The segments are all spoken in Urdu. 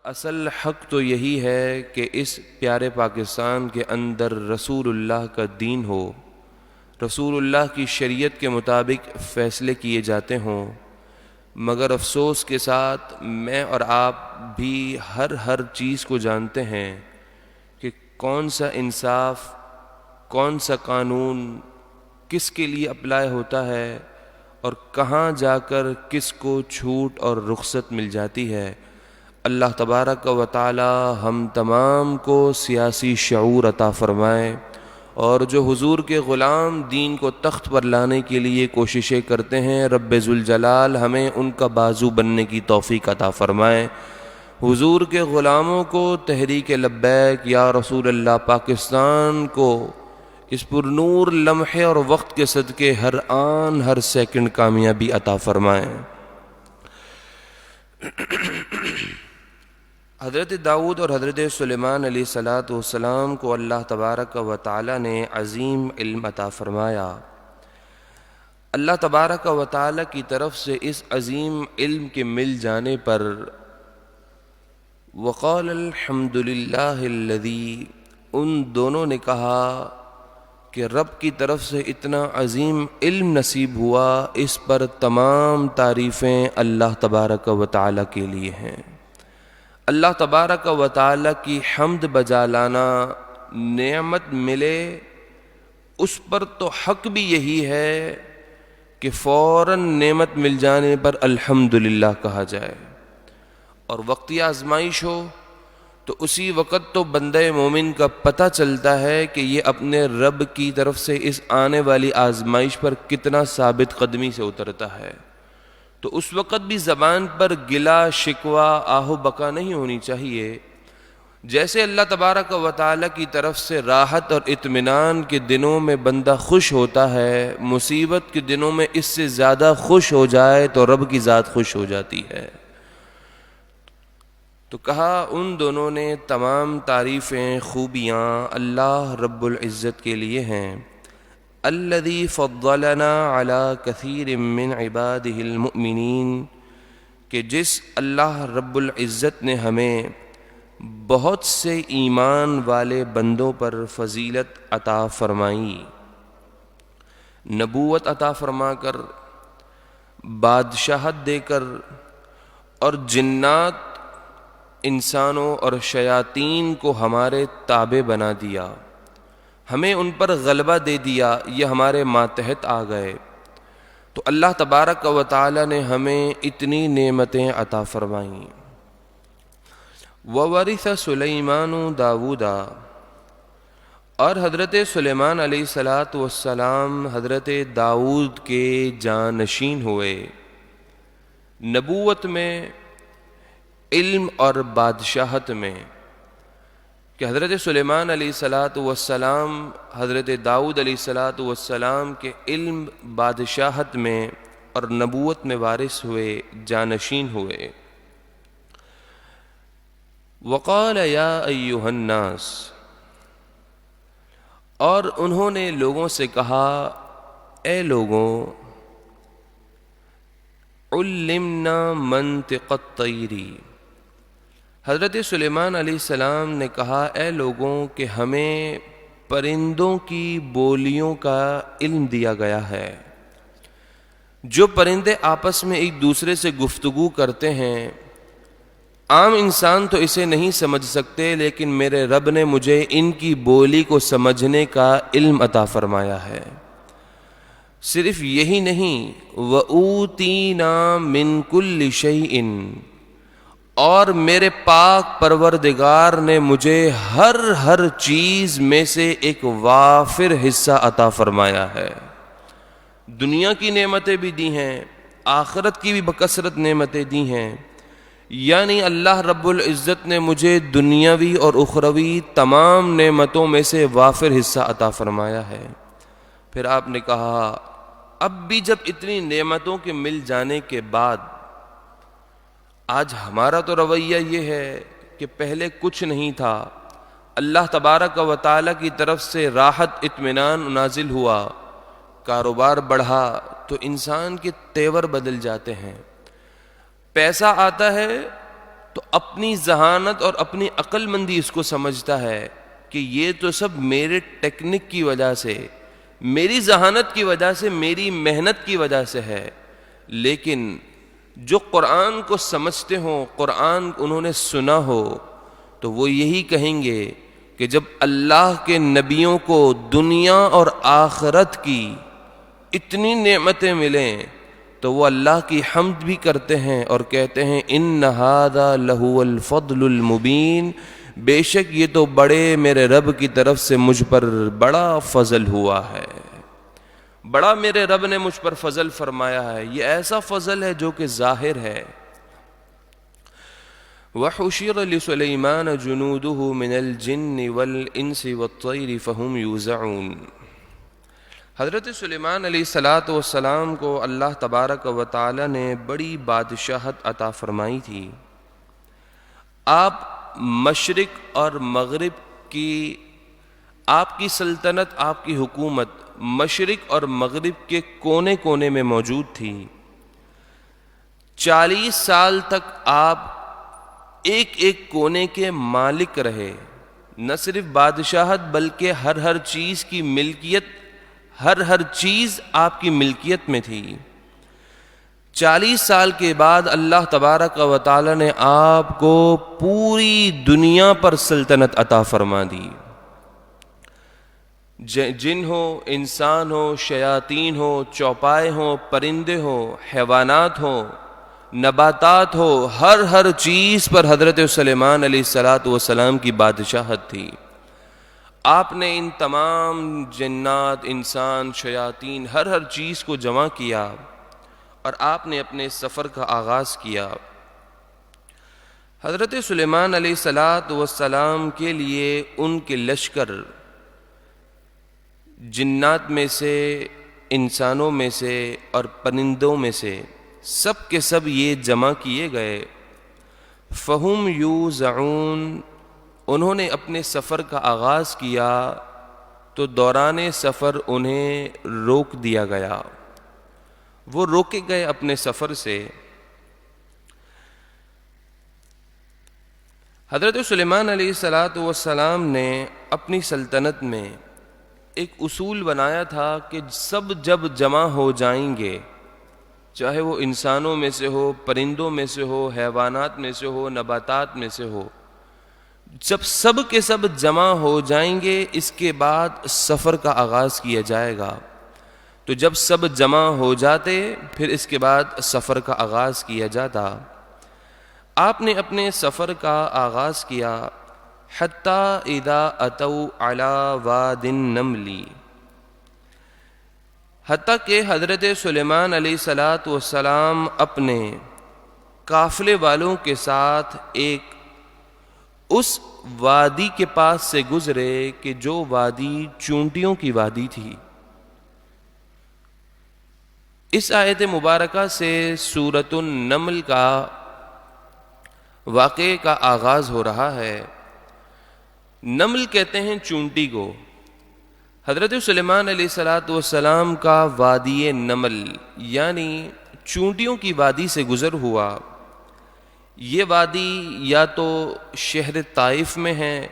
اصل حق تو یہی ہے کہ اس پیارے پاکستان کے اندر رسول اللہ کا دین ہو، رسول اللہ کی شریعت کے مطابق فیصلے کیے جاتے ہوں، مگر افسوس کے ساتھ میں اور آپ بھی ہر چیز کو جانتے ہیں کہ کون سا انصاف، کون سا قانون کس کے لیے اپلائی ہوتا ہے اور کہاں جا کر کس کو چھوٹ اور رخصت مل جاتی ہے۔ اللہ تبارک و تعالی ہم تمام کو سیاسی شعور عطا فرمائے، اور جو حضور کے غلام دین کو تخت پر لانے کے لیے کوششیں کرتے ہیں، رب ذوالجلال ہمیں ان کا بازو بننے کی توفیق عطا فرمائے۔ حضور کے غلاموں کو تحریک لبیک یا رسول اللہ پاکستان کو اس پر نور لمحے اور وقت کے صدقے ہر آن ہر سیکنڈ کامیابی عطا فرمائیں۔ حضرت داؤد اور حضرت سلیمان علیہ السلام کو اللہ تبارک و تعالی نے عظیم علم عطا فرمایا۔ اللہ تبارک و تعالی کی طرف سے اس عظیم علم کے مل جانے پر وقال الحمد للہ الذی، ان دونوں نے کہا کہ رب کی طرف سے اتنا عظیم علم نصیب ہوا، اس پر تمام تعریفیں اللہ تبارک و تعالی کے لیے ہیں۔ اللہ تبارک و تعالی کی حمد بجا لانا، نعمت ملے اس پر تو حق بھی یہی ہے کہ فوراً نعمت مل جانے پر الحمدللہ کہا جائے، اور وقتی آزمائش ہو تو اسی وقت تو بندہ مومن کا پتہ چلتا ہے کہ یہ اپنے رب کی طرف سے اس آنے والی آزمائش پر کتنا ثابت قدمی سے اترتا ہے۔ تو اس وقت بھی زبان پر گلا شکوہ آہ و بکا نہیں ہونی چاہیے۔ جیسے اللہ تبارک و تعالی کی طرف سے راحت اور اطمینان کے دنوں میں بندہ خوش ہوتا ہے، مصیبت کے دنوں میں اس سے زیادہ خوش ہو جائے تو رب کی ذات خوش ہو جاتی ہے۔ تو کہا ان دونوں نے تمام تعریفیں، خوبیاں اللہ رب العزت کے لیے ہیں۔ الذی فضلنا علی کثیر من عبادہ المؤمنین، کہ جس اللہ رب العزت نے ہمیں بہت سے ایمان والے بندوں پر فضیلت عطا فرمائی، نبوت عطا فرما کر، بادشاہت دے کر، اور جنات، انسانوں اور شیاطین کو ہمارے تابع بنا دیا، ہمیں ان پر غلبہ دے دیا، یہ ہمارے ماتحت آ گئے۔ تو اللہ تبارک و تعالی نے ہمیں اتنی نعمتیں عطا فرمائیں۔ وَوَرِثَ سُلَيْمَانُ دَاوُودَ، اور حضرت سلیمان علیہ السلام حضرت داؤد کے جانشین ہوئے، نبوت میں، علم اور بادشاہت میں، کہ حضرت سلیمان علیہ السلام حضرت داؤد علیہ السلام کے علم، بادشاہت میں اور نبوت میں وارث ہوئے، جانشین ہوئے۔ وقال یا ایھا الناس، اور انہوں نے لوگوں سے کہا، اے لوگوں، علمنا منطق الطیر، حضرت سلیمان علیہ السلام نے کہا، اے لوگوں کہ ہمیں پرندوں کی بولیوں کا علم دیا گیا ہے۔ جو پرندے آپس میں ایک دوسرے سے گفتگو کرتے ہیں، عام انسان تو اسے نہیں سمجھ سکتے، لیکن میرے رب نے مجھے ان کی بولی کو سمجھنے کا علم عطا فرمایا ہے۔ صرف یہی نہیں، وَأُوتِينَا مِن كُلِّ شَيْءٍ، اور میرے پاک پروردگار نے مجھے ہر چیز میں سے ایک وافر حصہ عطا فرمایا ہے۔ دنیا کی نعمتیں بھی دی ہیں، آخرت کی بھی بکثرت نعمتیں دی ہیں، یعنی اللہ رب العزت نے مجھے دنیاوی اور اخروی تمام نعمتوں میں سے وافر حصہ عطا فرمایا ہے۔ پھر آپ نے کہا، اب بھی جب اتنی نعمتوں کے مل جانے کے بعد آج ہمارا تو رویہ یہ ہے کہ پہلے کچھ نہیں تھا، اللہ تبارک و تعالی کی طرف سے راحت، اطمینان نازل ہوا، کاروبار بڑھا، تو انسان کے تیور بدل جاتے ہیں۔ پیسہ آتا ہے تو اپنی ذہانت اور اپنی عقل مندی اس کو سمجھتا ہے کہ یہ تو سب میرے ٹیکنک کی وجہ سے، میری ذہانت کی وجہ سے، میری محنت کی وجہ سے ہے. لیکن جو قرآن کو سمجھتے ہوں، قرآن انہوں نے سنا ہو، تو وہ یہی کہیں گے کہ جب اللہ کے نبیوں کو دنیا اور آخرت کی اتنی نعمتیں ملیں تو وہ اللہ کی حمد بھی کرتے ہیں اور کہتے ہیں ان ھذا لہو الفضل المبین، بے شک یہ تو بڑے میرے رب کی طرف سے مجھ پر بڑا فضل ہوا ہے، بڑا میرے رب نے مجھ پر فضل فرمایا ہے. یہ ایسا فضل ہے جو کہ ظاہر ہے. وَحُشِرَ لِسُلَيْمَانَ جُنُودُهُ مِنَ الْجِنِّ وَالْإِنسِ وَالطَّيْرِ فَهُمْ يُوزَعُونَ. حضرت سلیمان علیہ السلام کو اللہ تبارک و تعالی نے بڑی بادشاہت عطا فرمائی تھی. آپ مشرق اور مغرب کی، آپ کی سلطنت، آپ کی حکومت مشرق اور مغرب کے کونے کونے میں موجود تھی. 40 سال تک آپ ایک ایک کونے کے مالک رہے. نہ صرف بادشاہت بلکہ ہر چیز کی ملکیت، ہر چیز آپ کی ملکیت میں تھی. 40 سال کے بعد اللہ تبارک و تعالی نے آپ کو پوری دنیا پر سلطنت عطا فرما دی. جن ہو، انسان ہو، شیاطین ہو، چوپائے ہوں، پرندے ہوں، حیوانات ہوں، نباتات ہو، ہر چیز پر حضرت سلیمان علیہ السلام کی بادشاہت تھی. آپ نے ان تمام جنات، انسان، شیاطین، ہر چیز کو جمع کیا اور آپ نے اپنے سفر کا آغاز کیا. حضرت سلیمان علیہ السلام کے لیے ان کے لشکر جنات میں سے، انسانوں میں سے اور پرندوں میں سے سب کے سب یہ جمع کیے گئے. فہم یوزعون، انہوں نے اپنے سفر کا آغاز کیا تو دوران سفر انہیں روک دیا گیا. وہ روکے گئے اپنے سفر سے. حضرت سلیمان علیہ السلام نے اپنی سلطنت میں ایک اصول بنایا تھا کہ سب جب جمع ہو جائیں گے، چاہے وہ انسانوں میں سے ہو، پرندوں میں سے ہو، حیوانات میں سے ہو، نباتات میں سے ہو، جب سب کے سب جمع ہو جائیں گے اس کے بعد سفر کا آغاز کیا جائے گا. تو جب سب جمع ہو جاتے پھر اس کے بعد سفر کا آغاز کیا جاتا. آپ نے اپنے سفر کا آغاز کیا. حتی اذا اتوا علی واد النمل، حتیٰ کہ حضرت سلیمان علیہ السلام اپنے قافلے والوں کے ساتھ ایک اس وادی کے پاس سے گزرے کہ جو وادی چونٹیوں کی وادی تھی. اس آیت مبارکہ سے سورۃ النمل کا واقعے کا آغاز ہو رہا ہے. نمل کہتے ہیں چونٹی کو. حضرت سلیمان علیہ السلام کا وادی نمل یعنی چونٹیوں کی وادی سے گزر ہوا. یہ وادی یا تو شہر طائف میں ہے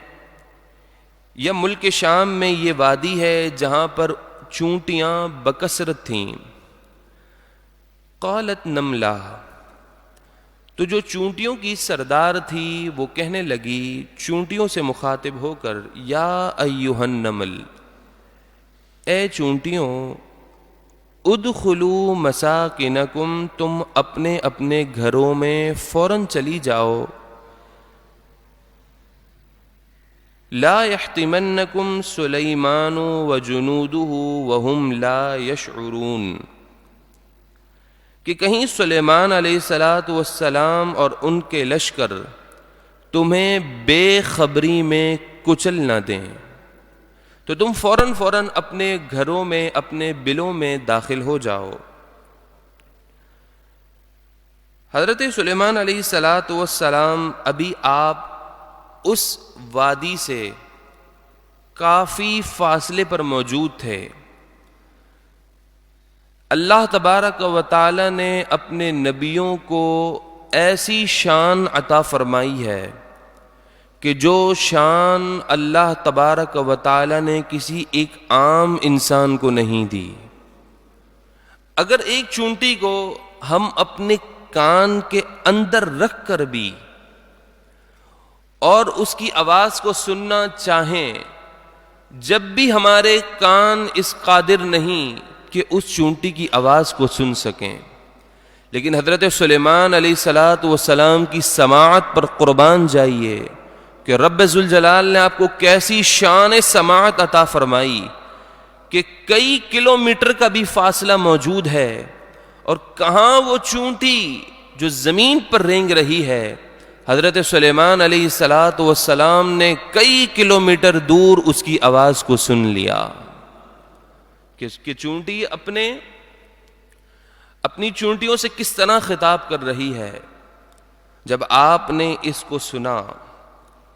یا ملک شام میں یہ وادی ہے جہاں پر چونٹیاں بکثرت تھیں. قالت نملہ، تو جو چونٹیوں کی سردار تھی وہ کہنے لگی چونٹیوں سے مخاطب ہو کر، یا ایھا النمل، اے چونٹیوں، ادخلوا مساکنکم، تم اپنے اپنے گھروں میں فوراً چلی جاؤ. لا یحطمنکم سلیمان وجنودہ وہم لا یشعرون، کہ کہیں سلیمان علیہ السلام اور ان کے لشکر تمہیں بے خبری میں کچل نہ دیں. تو تم فوراً اپنے گھروں میں، اپنے بلوں میں داخل ہو جاؤ. حضرت سلیمان علیہ السلام ابھی آپ اس وادی سے کافی فاصلے پر موجود تھے. اللہ تبارک و تعالی نے اپنے نبیوں کو ایسی شان عطا فرمائی ہے کہ جو شان اللہ تبارک و تعالی نے کسی ایک عام انسان کو نہیں دی۔ اگر ایک چونٹی کو ہم اپنے کان کے اندر رکھ کر بھی اور اس کی آواز کو سننا چاہیں، جب بھی ہمارے کان اس قادر نہیں کہ اس چونٹی کی آواز کو سن سکیں، لیکن حضرت سلیمان علیہ السلام کی سماعت پر قربان جائیے کہ رب ذوالجلال نے آپ کو کیسی شان سماعت عطا فرمائی کہ کئی کلومیٹر کا بھی فاصلہ موجود ہے، اور کہاں وہ چونٹی جو زمین پر رینگ رہی ہے، حضرت سلیمان علیہ السلام نے کئی کلومیٹر دور اس کی آواز کو سن لیا کہ چونٹی اپنی چونٹیوں سے کس طرح خطاب کر رہی ہے۔ جب آپ نے اس کو سنا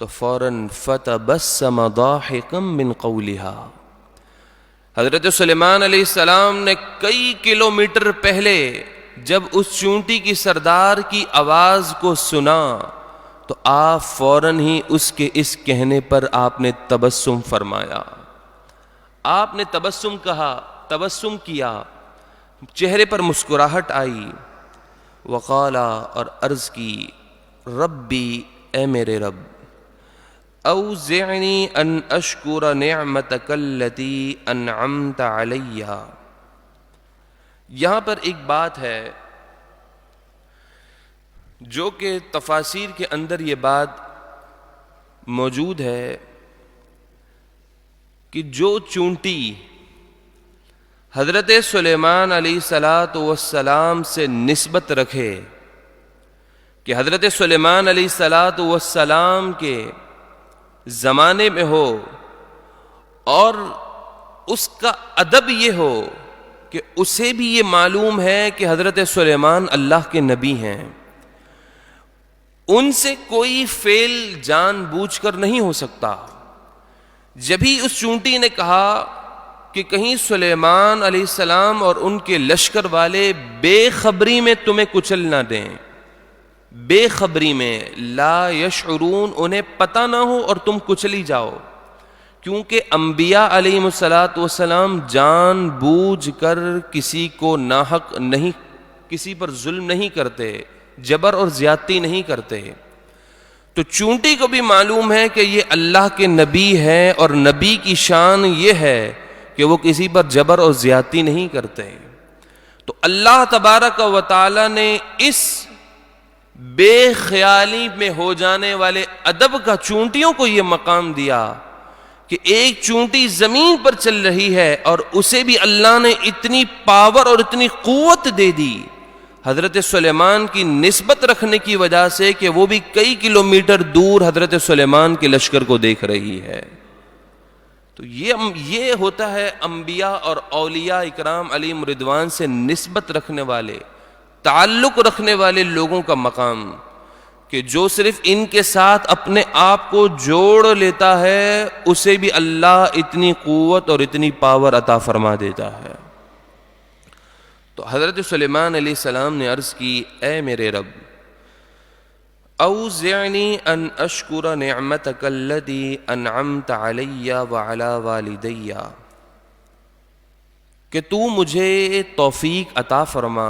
تو فوراً فتبسم ضاحکا من قولہا، حضرت سلیمان علیہ السلام نے کئی کلومیٹر پہلے جب اس چونٹی کی سردار کی آواز کو سنا تو آپ فوراً ہی اس کے اس کہنے پر آپ نے تبسم فرمایا، آپ نے تبسم کیا، چہرے پر مسکراہٹ آئی، وقالا، اور عرض کی، ربی، اے میرے رب، اوزعنی ان اشکر نعمتک التی انعمت علی۔ یہاں پر ایک بات ہے جو کہ تفاسیر کے اندر یہ بات موجود ہے کہ جو چونٹی حضرت سلیمان علیہ السلام سے نسبت رکھے، کہ حضرت سلیمان علیہ السلام کے زمانے میں ہو اور اس کا ادب یہ ہو کہ اسے بھی یہ معلوم ہے کہ حضرت سلیمان اللہ کے نبی ہیں، ان سے کوئی فعل جان بوجھ کر نہیں ہو سکتا۔ جبھی اس چونٹی نے کہا کہ کہیں سلیمان علیہ السلام اور ان کے لشکر والے بے خبری میں تمہیں کچل نہ دیں، بے خبری میں، لا یشعرون، انہیں پتہ نہ ہو اور تم کچلی جاؤ، کیونکہ انبیاء علیہم السلام جان بوجھ کر کسی کو ناحق نہیں، کسی پر ظلم نہیں کرتے، جبر اور زیادتی نہیں کرتے۔ تو چونٹی کو بھی معلوم ہے کہ یہ اللہ کے نبی ہیں، اور نبی کی شان یہ ہے کہ وہ کسی پر جبر اور زیادتی نہیں کرتے۔ تو اللہ تبارک و تعالی نے اس بے خیالی میں ہو جانے والے ادب کا چونٹیوں کو یہ مقام دیا کہ ایک چونٹی زمین پر چل رہی ہے اور اسے بھی اللہ نے اتنی پاور اور اتنی قوت دے دی حضرت سلیمان کی نسبت رکھنے کی وجہ سے کہ وہ بھی کئی کلومیٹر دور حضرت سلیمان کے لشکر کو دیکھ رہی ہے۔ تو یہ ہوتا ہے انبیاء اور اولیاء اکرام علیہم رضوان سے نسبت رکھنے والے، تعلق رکھنے والے لوگوں کا مقام، کہ جو صرف ان کے ساتھ اپنے آپ کو جوڑ لیتا ہے اسے بھی اللہ اتنی قوت اور اتنی پاور عطا فرما دیتا ہے۔ تو حضرت سلیمان علیہ السلام نے عرض کی، اے میرے رب، اوزعنی ان اشکر نعمتک التی انعمت علی وعلی والدی، کہ تو مجھے توفیق عطا فرما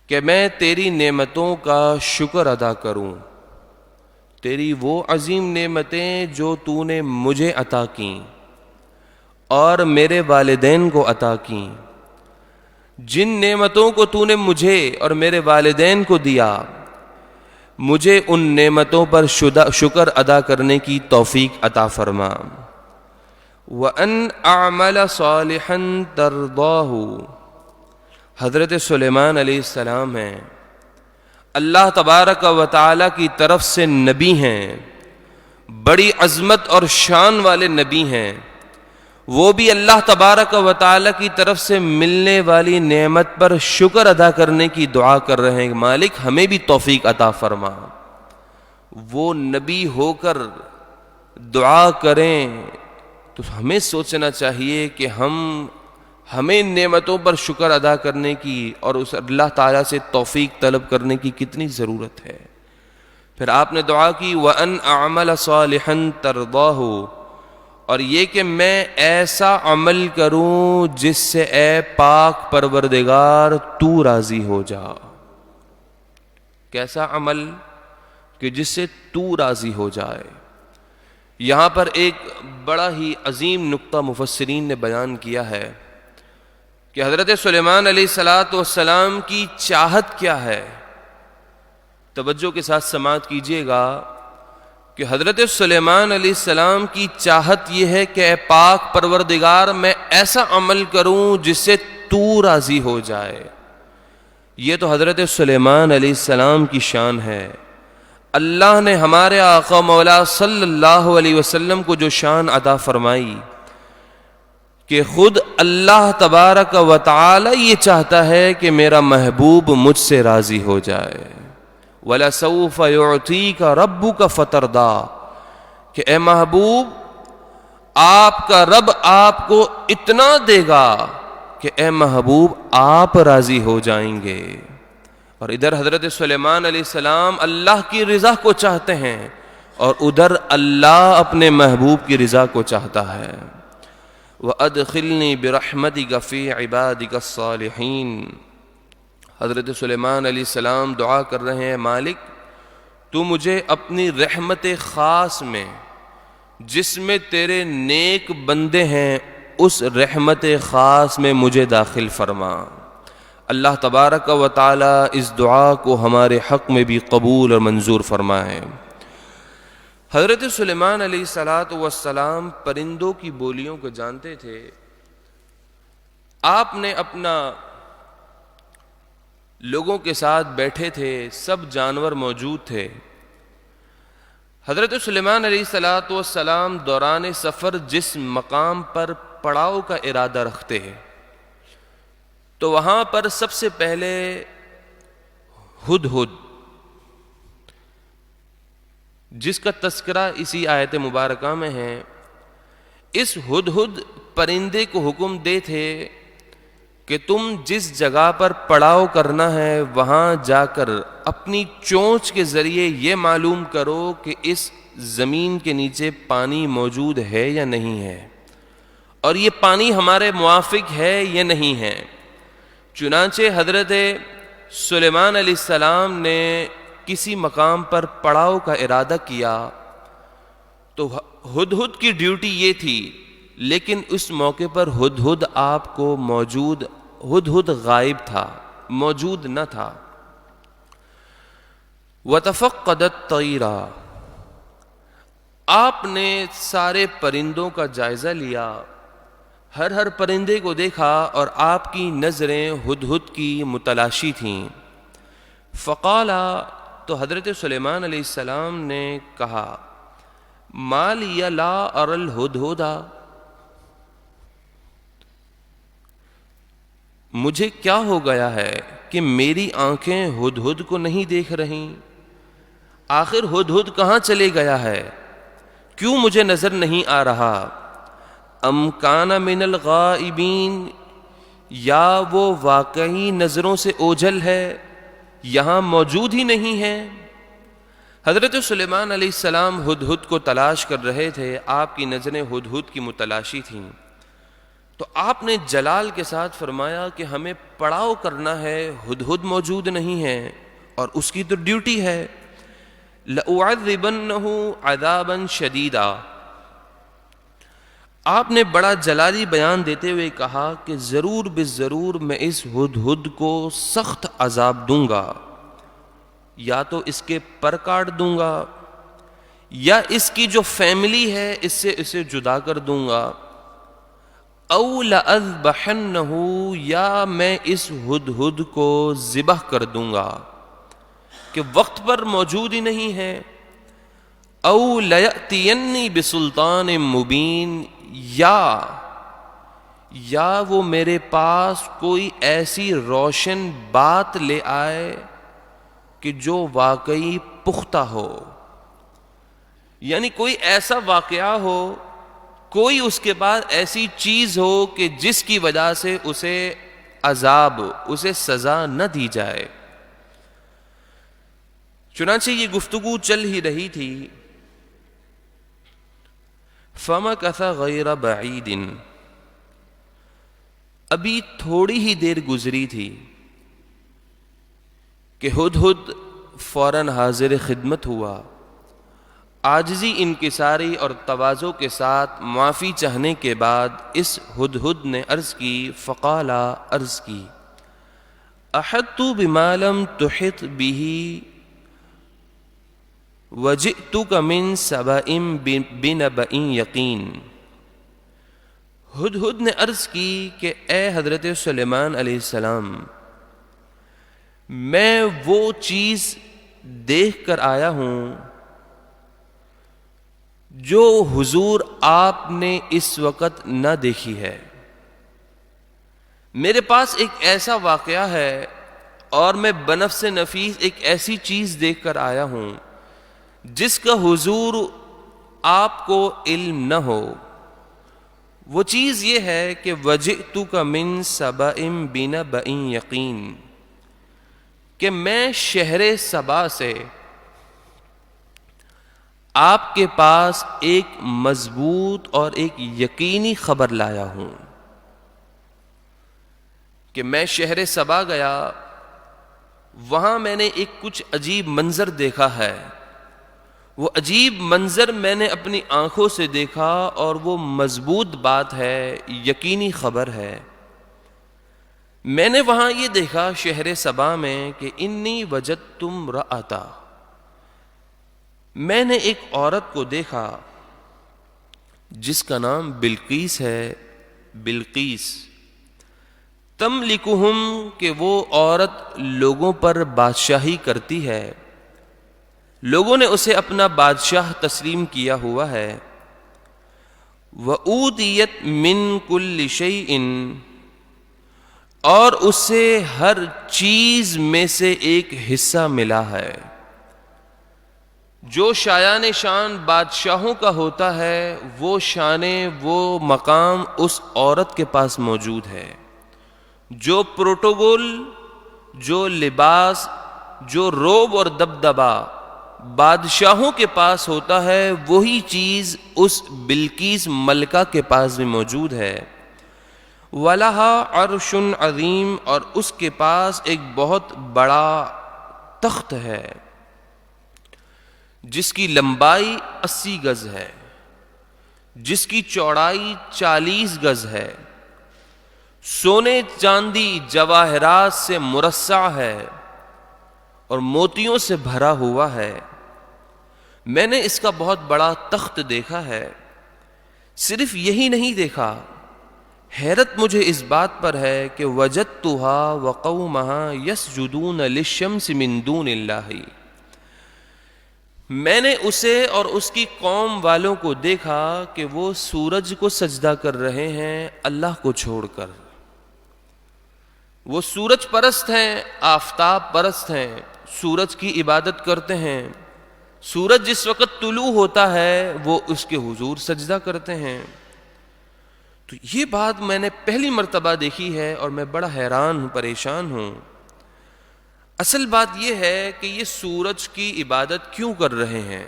کہ میں تیری نعمتوں کا شکر ادا کروں، تیری وہ عظیم نعمتیں جو تو نے مجھے عطا کیں اور میرے والدین کو عطا کیں، جن نعمتوں کو تو نے مجھے اور میرے والدین کو دیا، مجھے ان نعمتوں پر شکر ادا کرنے کی توفیق عطا فرما۔ وَأَنْ أَعْمَلَ صَالِحًا تَرْضَاهُ، حضرت سلیمان علیہ السلام ہیں، اللہ تبارک و تعالی کی طرف سے نبی ہیں، بڑی عظمت اور شان والے نبی ہیں، وہ بھی اللہ تبارک و تعالی کی طرف سے ملنے والی نعمت پر شکر ادا کرنے کی دعا کر رہے ہیں، مالک ہمیں بھی توفیق عطا فرما۔ وہ نبی ہو کر دعا کریں تو ہمیں سوچنا چاہیے کہ ہم ہمیں نعمتوں پر شکر ادا کرنے کی اور اس اللہ تعالیٰ سے توفیق طلب کرنے کی کتنی ضرورت ہے۔ پھر آپ نے دعا کی وَأَنْ أَعْمَلَ صَالِحًا تَرْضَاهُ، اور یہ کہ میں ایسا عمل کروں جس سے اے پاک پروردگار تو راضی ہو جا۔ کیسا عمل کہ جس سے تو راضی ہو جائے۔ یہاں پر ایک بڑا ہی عظیم نقطہ مفسرین نے بیان کیا ہے کہ حضرت سلیمان علیہ السلام کی چاہت کیا ہے۔ توجہ کے ساتھ سماعت کیجئے گا کہ حضرت سلیمان علیہ السلام کی چاہت یہ ہے کہ اے پاک پروردگار میں ایسا عمل کروں جس سے تو راضی ہو جائے۔ یہ تو حضرت سلیمان علیہ السلام کی شان ہے۔ اللہ نے ہمارے آقا مولا صلی اللہ علیہ وسلم کو جو شان عطا فرمائی کہ خود اللہ تبارک و تعالی یہ چاہتا ہے کہ میرا محبوب مجھ سے راضی ہو جائے۔ وَلَسَوْفَ يُعْطِيكَ رَبُّكَ فَتَرْضَىٰ، کہ اے محبوب آپ کا رب آپ کو اتنا دے گا کہ اے محبوب آپ راضی ہو جائیں گے۔ اور ادھر حضرت سلیمان علیہ السلام اللہ کی رضا کو چاہتے ہیں اور ادھر اللہ اپنے محبوب کی رضا کو چاہتا ہے۔ وَأَدْخِلْنِي بِرَحْمَتِكَ فِي عِبَادِكَ الصَّالِحِينَ، حضرت سلیمان علیہ السلام دعا کر رہے ہیں مالک تو مجھے اپنی رحمت خاص میں، جس میں تیرے نیک بندے ہیں، اس رحمت خاص میں مجھے داخل فرما۔ اللہ تبارک و تعالی اس دعا کو ہمارے حق میں بھی قبول اور منظور فرمائے۔ حضرت سلیمان علیہ السلام پرندوں کی بولیوں کو جانتے تھے۔ آپ نے اپنا لوگوں کے ساتھ بیٹھے تھے، سب جانور موجود تھے۔ حضرت سلیمان علیہ السلام دوران سفر جس مقام پر پڑاؤ کا ارادہ رکھتے ہیں تو وہاں پر سب سے پہلے ہدہد، جس کا تذکرہ اسی آیت مبارکہ میں ہے، اس ہدہد پرندے کو حکم دے تھے کہ تم جس جگہ پر پڑاؤ کرنا ہے وہاں جا کر اپنی چونچ کے ذریعے یہ معلوم کرو کہ اس زمین کے نیچے پانی موجود ہے یا نہیں ہے، اور یہ پانی ہمارے موافق ہے یا نہیں ہے۔ چنانچہ حضرت سلیمان علیہ السلام نے کسی مقام پر پڑاؤ کا ارادہ کیا تو ہدہد کی ڈیوٹی یہ تھی، لیکن اس موقع پر ہدہد آپ کو ہدہد غائب تھا، موجود نہ تھا۔ وَتَفَقَّدَ الطَّيْرَ، آپ نے سارے پرندوں کا جائزہ لیا، ہر پرندے کو دیکھا اور آپ کی نظریں ہدہد کی متلاشی تھیں۔ فقال، تو حضرت سلیمان علیہ السلام نے کہا ما لی لا اری الہدہد، مجھے کیا ہو گیا ہے کہ میری آنکھیں ہدہد کو نہیں دیکھ رہیں؟ آخر ہدہد کہاں چلے گیا ہے؟ کیوں مجھے نظر نہیں آ رہا؟ ام کان من الغائبین، یا وہ واقعی نظروں سے اوجھل ہے، یہاں موجود ہی نہیں ہے۔ حضرت سلیمان علیہ السلام ہدہد کو تلاش کر رہے تھے، آپ کی نظریں ہدہد کی متلاشی تھیں۔ تو آپ نے جلال کے ساتھ فرمایا کہ ہمیں پڑاؤ کرنا ہے، ہدہد موجود نہیں ہے اور اس کی تو ڈیوٹی ہے۔ لَأُعَذِّبَنَّهُ عَذَابًا شَدِيدًا، آپ نے بڑا جلالی بیان دیتے ہوئے کہا کہ ضرور بالضرور میں اس ہدہد کو سخت عذاب دوں گا، یا تو اس کے پر کاٹ دوں گا یا اس کی جو فیملی ہے اس سے اسے جدا کر دوں گا، او لأذبحنہ، یا میں اس ہدہد کو ذبح کر دوں گا کہ وقت پر موجود ہی نہیں ہے، او لیأتینی بسلطان مبین، یا وہ میرے پاس کوئی ایسی روشن بات لے آئے کہ جو واقعی پختہ ہو، یعنی کوئی ایسا واقعہ ہو کوئی اس کے پاس ایسی چیز ہو کہ جس کی وجہ سے اسے عذاب، اسے سزا نہ دی جائے۔ چنانچہ یہ گفتگو چل ہی رہی تھی، فَمَكَثَ غَيْرَ بَعِيدٍ، ابھی تھوڑی ہی دیر گزری تھی کہ ہدہد فوراً حاضر خدمت ہوا، عاجزی، انکساری اور تواضع کے ساتھ معافی چاہنے کے بعد اس ہدہد نے عرض کی، فقال، عرض کی، احطت بما لم تحط به وجئتک من سبأ بنبأ یقین۔ ہدہد نے عرض کی کہ اے حضرت سلیمان علیہ السلام، میں وہ چیز دیکھ کر آیا ہوں جو حضور آپ نے اس وقت نہ دیکھی ہے۔ میرے پاس ایک ایسا واقعہ ہے اور میں بنفس نفیس ایک ایسی چیز دیکھ کر آیا ہوں جس کا حضور آپ کو علم نہ ہو۔ وہ چیز یہ ہے کہ وجئتک من سبأ بنبأ یقین، کہ میں شہر سبا سے آپ کے پاس ایک مضبوط اور ایک یقینی خبر لایا ہوں۔ کہ میں شہر سبا گیا، وہاں میں نے ایک کچھ عجیب منظر دیکھا ہے، وہ عجیب منظر میں نے اپنی آنکھوں سے دیکھا اور وہ مضبوط بات ہے، یقینی خبر ہے۔ میں نے وہاں یہ دیکھا شہر سبا میں کہ انی وجدت امرأۃ، میں نے ایک عورت کو دیکھا جس کا نام بلقیس ہے، بلقیس، تملکہم، کہ وہ عورت لوگوں پر بادشاہی کرتی ہے، لوگوں نے اسے اپنا بادشاہ تسلیم کیا ہوا ہے، وَأُوتِیَتْ مِن كُلِّ شَيْءٍ، اور اسے ہر چیز میں سے ایک حصہ ملا ہے۔ جو شایان شان بادشاہوں کا ہوتا ہے وہ شان، وہ مقام اس عورت کے پاس موجود ہے۔ جو پروٹوکول، جو لباس، جو روب اور دبدبا بادشاہوں کے پاس ہوتا ہے، وہی چیز اس بلقیس ملکہ کے پاس بھی موجود ہے۔ وَلَهَا عَرْشٌ عَظِيمٌ، اور اس کے پاس ایک بہت بڑا تخت ہے جس کی لمبائی 80 گز ہے، جس کی چوڑائی 40 گز ہے، سونے چاندی جواہرات سے مرصع ہے اور موتیوں سے بھرا ہوا ہے۔ میں نے اس کا بہت بڑا تخت دیکھا ہے۔ صرف یہی نہیں دیکھا، حیرت مجھے اس بات پر ہے کہ وجدتها وقومها يسجدون للشمس من دون اللہ، میں نے اسے اور اس کی قوم والوں کو دیکھا کہ وہ سورج کو سجدہ کر رہے ہیں اللہ کو چھوڑ کر۔ وہ سورج پرست ہیں، آفتاب پرست ہیں، سورج کی عبادت کرتے ہیں۔ سورج جس وقت طلوع ہوتا ہے وہ اس کے حضور سجدہ کرتے ہیں۔ تو یہ بات میں نے پہلی مرتبہ دیکھی ہے اور میں بڑا حیران ہوں، پریشان ہوں۔ اصل بات یہ ہے کہ یہ سورج کی عبادت کیوں کر رہے ہیں؟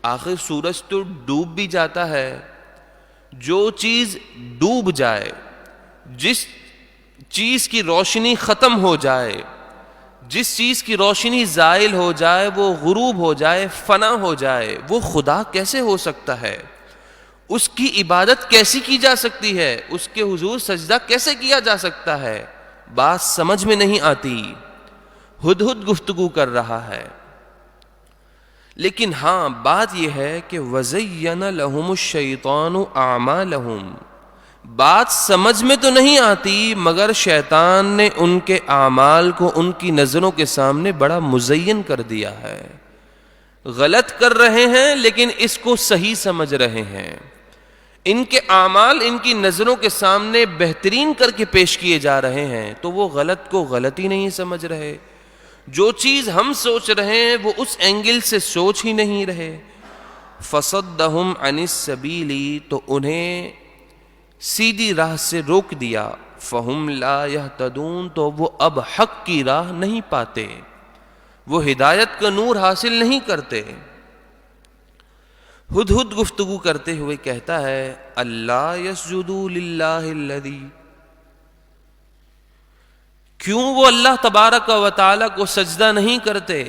آخر سورج تو ڈوب بھی جاتا ہے۔ جو چیز ڈوب جائے، جس چیز کی روشنی ختم ہو جائے، جس چیز کی روشنی زائل ہو جائے، وہ غروب ہو جائے، فنا ہو جائے، وہ خدا کیسے ہو سکتا ہے؟ اس کی عبادت کیسی کی جا سکتی ہے؟ اس کے حضور سجدہ کیسے کیا جا سکتا ہے؟ بات سمجھ میں نہیں آتی۔ ہدہد گفتگو کر رہا ہے، لیکن ہاں بات یہ ہے کہ وَزَيَّنَ لَهُمُ الشَّيْطَانُ أَعْمَالَهُمْ، بات سمجھ میں تو نہیں آتی مگر شیطان نے ان کے اعمال کو ان کی نظروں کے سامنے بڑا مزین کر دیا ہے۔ غلط کر رہے ہیں لیکن اس کو صحیح سمجھ رہے ہیں۔ ان کے اعمال ان کی نظروں کے سامنے بہترین کر کے پیش کیے جا رہے ہیں، تو وہ غلط کو غلط ہی نہیں سمجھ رہے۔ جو چیز ہم سوچ رہے ہیں وہ اس اینگل سے سوچ ہی نہیں رہے۔ فصدہم عن السبیل، تو انہیں سیدھی راہ سے روک دیا، فہم لا یہتدون، تو وہ اب حق کی راہ نہیں پاتے، وہ ہدایت کا نور حاصل نہیں کرتے۔ ہدہد گفتگو کرتے ہوئے کہتا ہے اللہ یسجدوا للہ الذی، کیوں وہ اللہ تبارک و تعالی کو سجدہ نہیں کرتے؟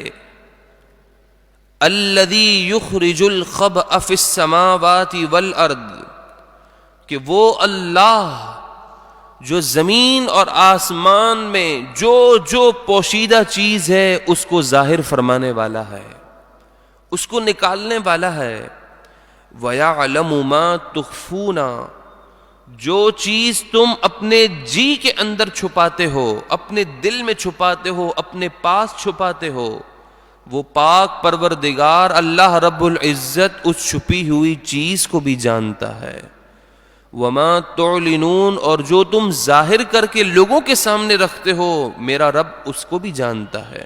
الذی یخرج الخبء فی السماوات والارض، کہ وہ اللہ جو زمین اور آسمان میں جو جو پوشیدہ چیز ہے اس کو ظاہر فرمانے والا ہے، اس کو نکالنے والا ہے۔ وَيَعْلَمُ مَا تُخْفُونَ، جو چیز تم اپنے جی کے اندر چھپاتے ہو، اپنے دل میں چھپاتے ہو، اپنے پاس چھپاتے ہو، وہ پاک پروردگار اللہ رب العزت اس چھپی ہوئی چیز کو بھی جانتا ہے۔ وَمَا تُعْلِنُونَ، اور جو تم ظاہر کر کے لوگوں کے سامنے رکھتے ہو میرا رب اس کو بھی جانتا ہے۔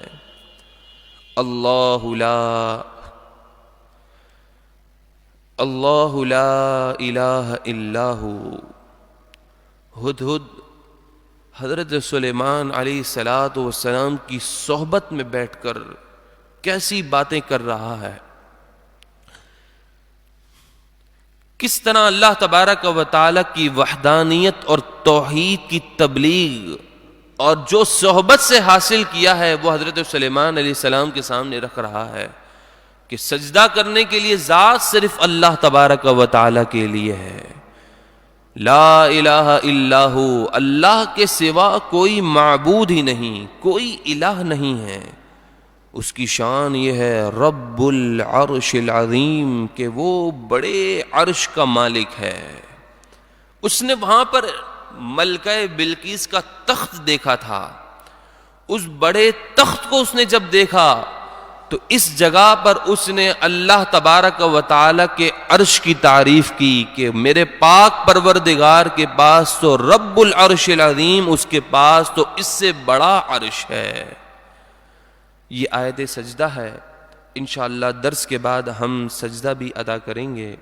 اللہ لا الہ الا ہو۔ ہدہد حضرت سلیمان علیہ السلام کی صحبت میں بیٹھ کر کیسی باتیں کر رہا ہے، کس طرح اللہ تبارک و تعالی کی وحدانیت اور توحید کی تبلیغ اور جو صحبت سے حاصل کیا ہے وہ حضرت سلیمان علیہ السلام کے سامنے رکھ رہا ہے کہ سجدہ کرنے کے لیے ذات صرف اللہ تبارک و تعالی کے لیے ہے۔ لا الہ الا ہو، اللہ کے سوا کوئی معبود ہی نہیں، کوئی الہ نہیں ہے۔ اس کی شان یہ ہے رب العرش العظیم، کہ وہ بڑے عرش کا مالک ہے۔ اس نے وہاں پر ملکہ بلقیس کا تخت دیکھا تھا، اس بڑے تخت کو اس نے جب دیکھا تو اس جگہ پر اس نے اللہ تبارک و تعالی کے عرش کی تعریف کی کہ میرے پاک پروردگار کے پاس تو رب العرش العظیم، اس کے پاس تو اس سے بڑا عرش ہے۔ یہ آیت سجدہ ہے، انشاءاللہ درس کے بعد ہم سجدہ بھی ادا کریں گے۔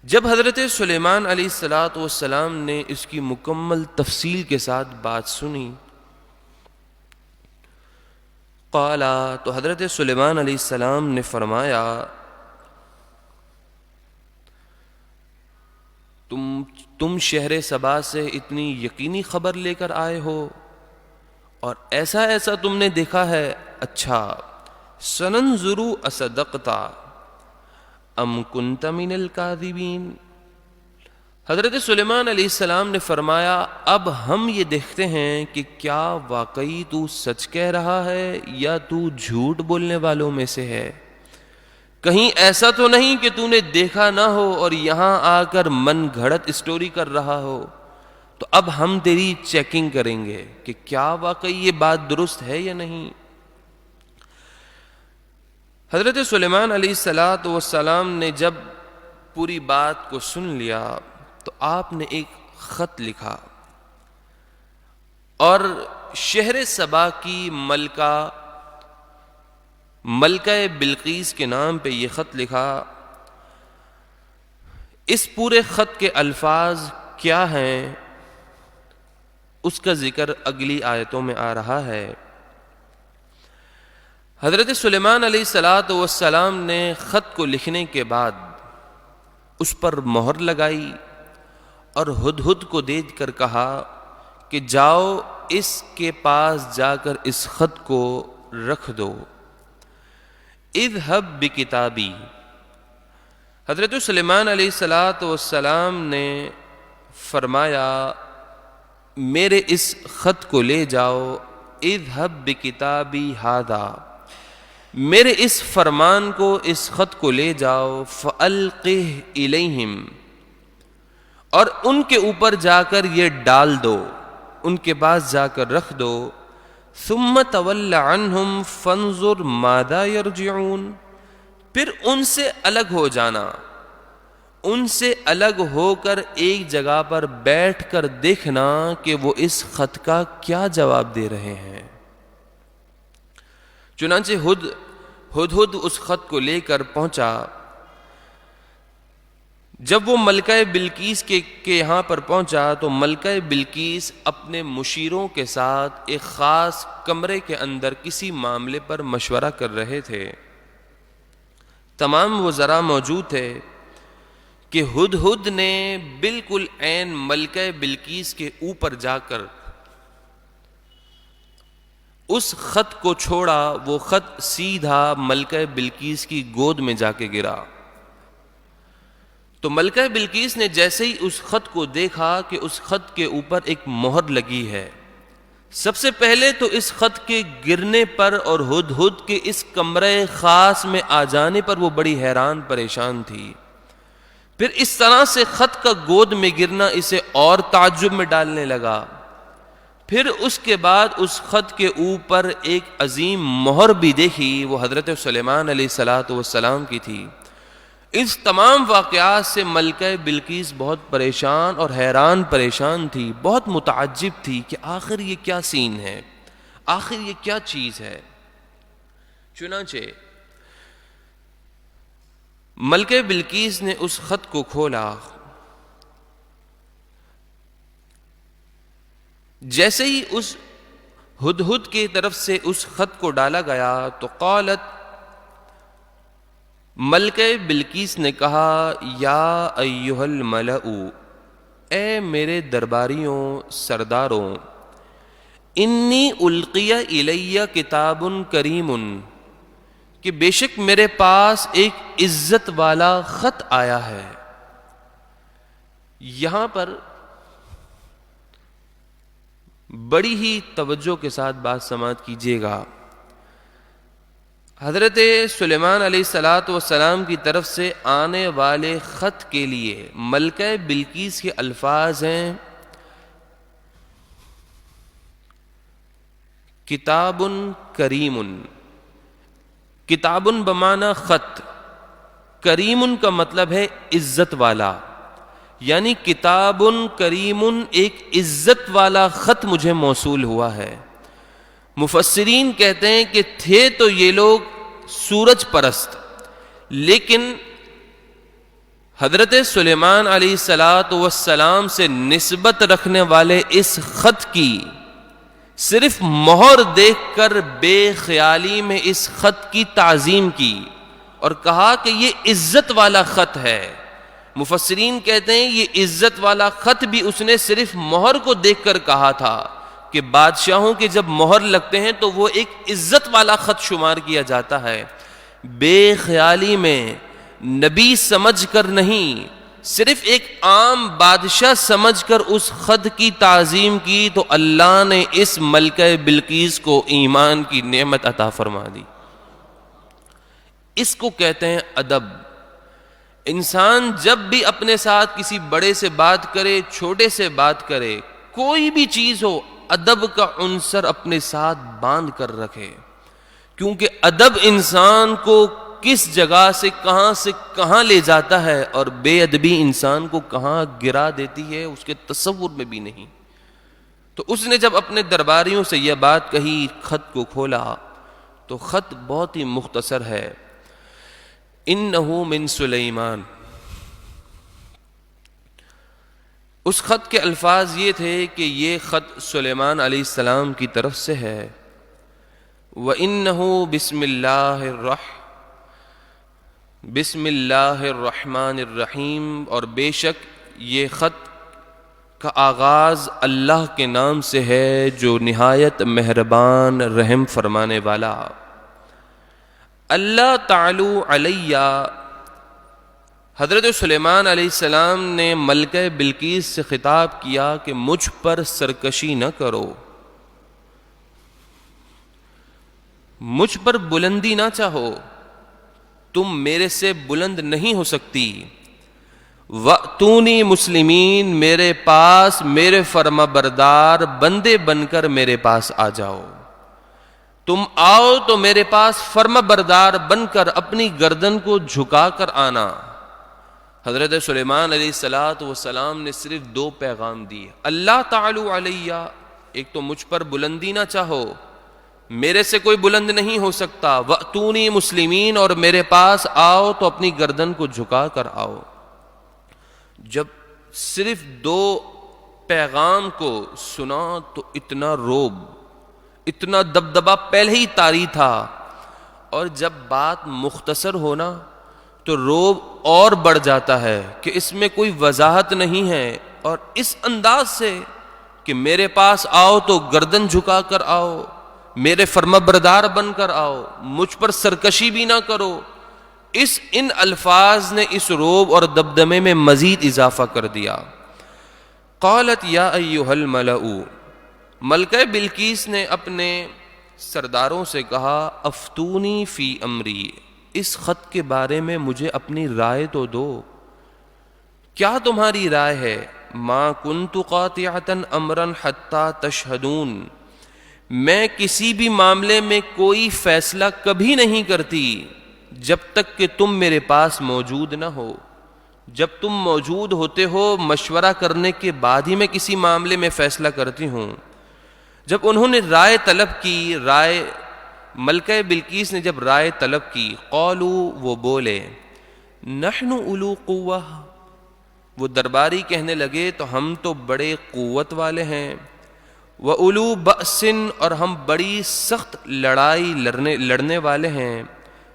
جب حضرت سلیمان علیہ السلام نے اس کی مکمل تفصیل کے ساتھ بات سنی، قالا، تو حضرت سلیمان علیہ السلام نے فرمایا تم شہر سبا سے اتنی یقینی خبر لے کر آئے ہو اور ایسا ایسا تم نے دیکھا ہے؟ اچھا، سننظر اصدقت ام کنت من الکاذبین۔ حضرت سلیمان علیہ السلام نے فرمایا اب ہم یہ دیکھتے ہیں کہ کیا واقعی تو سچ کہہ رہا ہے یا تو جھوٹ بولنے والوں میں سے ہے، کہیں ایسا تو نہیں کہ تو نے دیکھا نہ ہو اور یہاں آ کر من گھڑت اسٹوری کر رہا ہو۔ تو اب ہم تیری چیکنگ کریں گے کہ کیا واقعی یہ بات درست ہے یا نہیں۔ حضرت سلیمان علیہ السلام نے جب پوری بات کو سن لیا تو آپ نے ایک خط لکھا اور شہر سبا کی ملکہ بلقیس کے نام پہ یہ خط لکھا۔ اس پورے خط کے الفاظ کیا ہیں اس کا ذکر اگلی آیتوں میں آ رہا ہے۔ حضرت سلیمان علیہ السلام نے خط کو لکھنے کے بعد اس پر مہر لگائی اور ہدہد کو دیکھ کر کہا کہ جاؤ اس کے پاس جا کر اس خط کو رکھ دو۔ اذهب بکتابی، حضرت سلیمان علیہ السلام نے فرمایا میرے اس خط کو لے جاؤ، اذهب بکتابی ھذا، میرے اس فرمان کو، اس خط کو لے جاؤ، فألقہ الیہم، اور ان کے اوپر جا کر یہ ڈال دو، ان کے پاس جا کر رکھ دو۔ ثم تول عنہم فانظر ماذا یرجعون، پھر ان سے الگ ہو جانا، ان سے الگ ہو کر ایک جگہ پر بیٹھ کر دیکھنا کہ وہ اس خط کا کیا جواب دے رہے ہیں۔ چنانچہ ہدہد اس خط کو لے کر پہنچا۔ جب وہ ملکہ بلقیس کے یہاں پر پہنچا تو ملکہ بلقیس اپنے مشیروں کے ساتھ ایک خاص کمرے کے اندر کسی معاملے پر مشورہ کر رہے تھے۔ تمام وزراء موجود تھے کہ ہدہد نے بالکل عین ملکہ بلقیس کے اوپر جا کر اس خط کو چھوڑا، وہ خط سیدھا ملکہ بلقیس کی گود میں جا کے گرا۔ تو ملکہ بلقیس نے جیسے ہی اس خط کو دیکھا کہ اس خط کے اوپر ایک مہر لگی ہے، سب سے پہلے تو اس خط کے گرنے پر اور ہدہد کے اس کمرے خاص میں آ جانے پر وہ بڑی حیران پریشان تھی۔ پھر اس طرح سے خط کا گود میں گرنا اسے اور تعجب میں ڈالنے لگا۔ پھر اس کے بعد اس خط کے اوپر ایک عظیم مہر بھی دیکھی، وہ حضرت سلیمان علیہ السلام کی تھی۔ اس تمام واقعات سے ملکہ بلقیس بہت پریشان اور حیران پریشان تھی، بہت متعجب تھی کہ آخر یہ کیا سین ہے، آخر یہ کیا چیز ہے۔ چنانچہ ملکہ بلقیس نے اس خط کو کھولا، جیسے ہی اس ہدہد کی طرف سے اس خط کو ڈالا گیا تو قالت، ملکہ بلقیس نے کہا، یا ایھا الملأ، اے میرے درباریوں سرداروں، انی القی الی کتاب کریم، کہ بے شک میرے پاس ایک عزت والا خط آیا ہے۔ یہاں پر بڑی ہی توجہ کے ساتھ بات سماعت کیجیے گا۔ حضرت سلیمان علیہ السلام کی طرف سے آنے والے خط کے لیے ملکہ بلقیس کے الفاظ ہیں، کتاب کریم۔ کتاب بمعنی خط، کریم کا مطلب ہے عزت والا، یعنی کتاب کریم ایک عزت والا خط مجھے موصول ہوا ہے۔ مفسرین کہتے ہیں کہ تھے تو یہ لوگ سورج پرست، لیکن حضرت سلیمان علیہ السلام سے نسبت رکھنے والے اس خط کی صرف مہر دیکھ کر بے خیالی میں اس خط کی تعظیم کی اور کہا کہ یہ عزت والا خط ہے۔ مفسرین کہتے ہیں یہ عزت والا خط بھی اس نے صرف مہر کو دیکھ کر کہا تھا، کہ بادشاہوں کے جب مہر لگتے ہیں تو وہ ایک عزت والا خط شمار کیا جاتا ہے۔ بے خیالی میں، نبی سمجھ کر نہیں، صرف ایک عام بادشاہ سمجھ کر اس خط کی تعظیم کی تو اللہ نے اس ملکہ بلقیس کو ایمان کی نعمت عطا فرما دی۔ اس کو کہتے ہیں ادب۔ انسان جب بھی اپنے ساتھ کسی بڑے سے بات کرے، چھوٹے سے بات کرے، کوئی بھی چیز ہو، ادب کا عنصر اپنے ساتھ باندھ کر رکھے، کیونکہ ادب انسان کو کس جگہ سے کہاں لے جاتا ہے اور بے ادبی انسان کو کہاں گرا دیتی ہے اس کے تصور میں بھی نہیں۔ تو اس نے جب اپنے درباریوں سے یہ بات کہی، خط کو کھولا تو خط بہت ہی مختصر ہے، انہ من سلیمان۔ اس خط کے الفاظ یہ تھے کہ یہ خط سلیمان علیہ السلام کی طرف سے ہے، وَإِنَّهُ بسم اللہ الرحمن الرحیم، اور بے شک یہ خط کا آغاز اللہ کے نام سے ہے جو نہایت مہربان رحم فرمانے والا۔ اللہ تعالی علیہ، حضرت سلیمان علیہ السلام نے ملکہ بلقیس سے خطاب کیا کہ مجھ پر سرکشی نہ کرو، مجھ پر بلندی نہ چاہو، تم میرے سے بلند نہیں ہو سکتی۔ وَأْتُونِي مسلمین، میرے پاس میرے فرما بردار بندے بن کر میرے پاس آ جاؤ، تم آؤ تو میرے پاس فرما بردار بن کر اپنی گردن کو جھکا کر آنا۔ حضرت سلیمان علیہ السلام نے صرف دو پیغام دیے، اللہ تعالی علیہ، ایک تو مجھ پر بلندی نہ چاہو، میرے سے کوئی بلند نہیں ہو سکتا، وَأْتُونِي مسلمین، اور میرے پاس آؤ تو اپنی گردن کو جھکا کر آؤ۔ جب صرف 2 پیغام کو سنا تو اتنا روب، اتنا دبدبا پہلے ہی طاری تھا، اور جب بات مختصر ہونا تو روب اور بڑھ جاتا ہے کہ اس میں کوئی وضاحت نہیں ہے، اور اس انداز سے کہ میرے پاس آؤ تو گردن جھکا کر آؤ، میرے فرما بردار بن کر آؤ، مجھ پر سرکشی بھی نہ کرو، ان الفاظ نے اس روب اور دبدمے میں مزید اضافہ کر دیا۔ قالت یا ایھا الملأ، ملکہ بلقیس نے اپنے سرداروں سے کہا، افتونی فی امری، اس خط کے بارے میں مجھے اپنی رائے تو دو، کیا تمہاری رائے ہے؟ ما کنت قاطعۃ امرا حتی تشہدون، میں کسی بھی معاملے میں کوئی فیصلہ کبھی نہیں کرتی جب تک کہ تم میرے پاس موجود نہ ہو۔ جب تم موجود ہوتے ہو مشورہ کرنے کے بعد ہی میں کسی معاملے میں فیصلہ کرتی ہوں۔ جب انہوں نے رائے طلب کی، ملکہ بلقیس نے جب رائے طلب کی، قالوا، وہ بولے، نحن اولو قوہ، وہ درباری کہنے لگے تو ہم تو بڑے قوت والے ہیں، وَأُولُو بَأْسٍ، اور ہم بڑی سخت لڑائی لڑنے والے ہیں،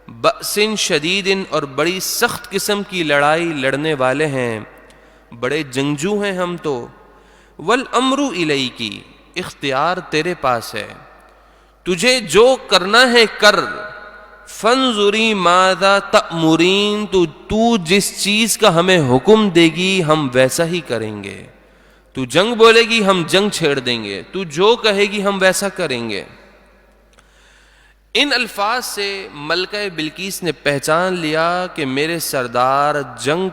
بَأْسٍ شَدِيدٍ، اور بڑی سخت قسم کی لڑائی لڑنے والے ہیں، بڑے جنگجو ہیں ہم تو، وَالْأَمْرُ إِلَيْكِ، اختیار تیرے پاس ہے، تجھے جو کرنا ہے کر، فَانظُرِي مَاذَا تَأْمُرِينَ، تو جس چیز کا ہمیں حکم دے گی ہم ویسا ہی کریں گے، تو جنگ بولے گی ہم جنگ چھیڑ دیں گے، تو جو کہے گی ہم ویسا کریں گے۔ ان الفاظ سے ملکہ بلقیس نے پہچان لیا کہ میرے سردار جنگ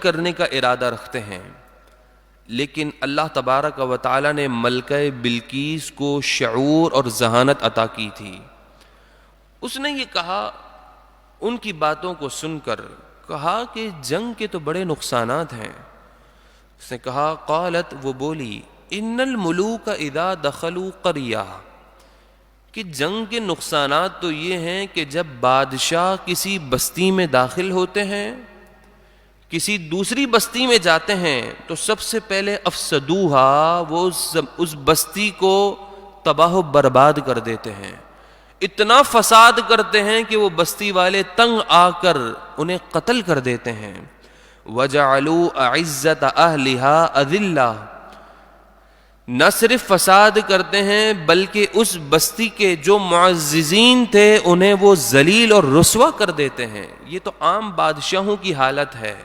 کرنے کا ارادہ رکھتے ہیں، لیکن اللہ تبارک و تعالی نے ملکہ بلقیس کو شعور اور ذہانت عطا کی تھی۔ اس نے یہ کہا، ان کی باتوں کو سن کر کہا کہ جنگ کے تو بڑے نقصانات ہیں۔ اس نے کہا، قالت، وہ بولی، ان الملوک اذا دخلوا قریہ، کہ جنگ کے نقصانات تو یہ ہیں کہ جب بادشاہ کسی بستی میں داخل ہوتے ہیں، کسی دوسری بستی میں جاتے ہیں تو سب سے پہلے افسدوہا، وہ اس بستی کو تباہ و برباد کر دیتے ہیں، اتنا فساد کرتے ہیں کہ وہ بستی والے تنگ آ کر انہیں قتل کر دیتے ہیں۔ وَجَعَلُوا أَعِزَّةَ أَهْلِهَا أَذِلَّةً، نہ صرف فساد کرتے ہیں بلکہ اس بستی کے جو معززین تھے انہیں وہ ذلیل اور رسوا کر دیتے ہیں۔ یہ تو عام بادشاہوں کی حالت ہے،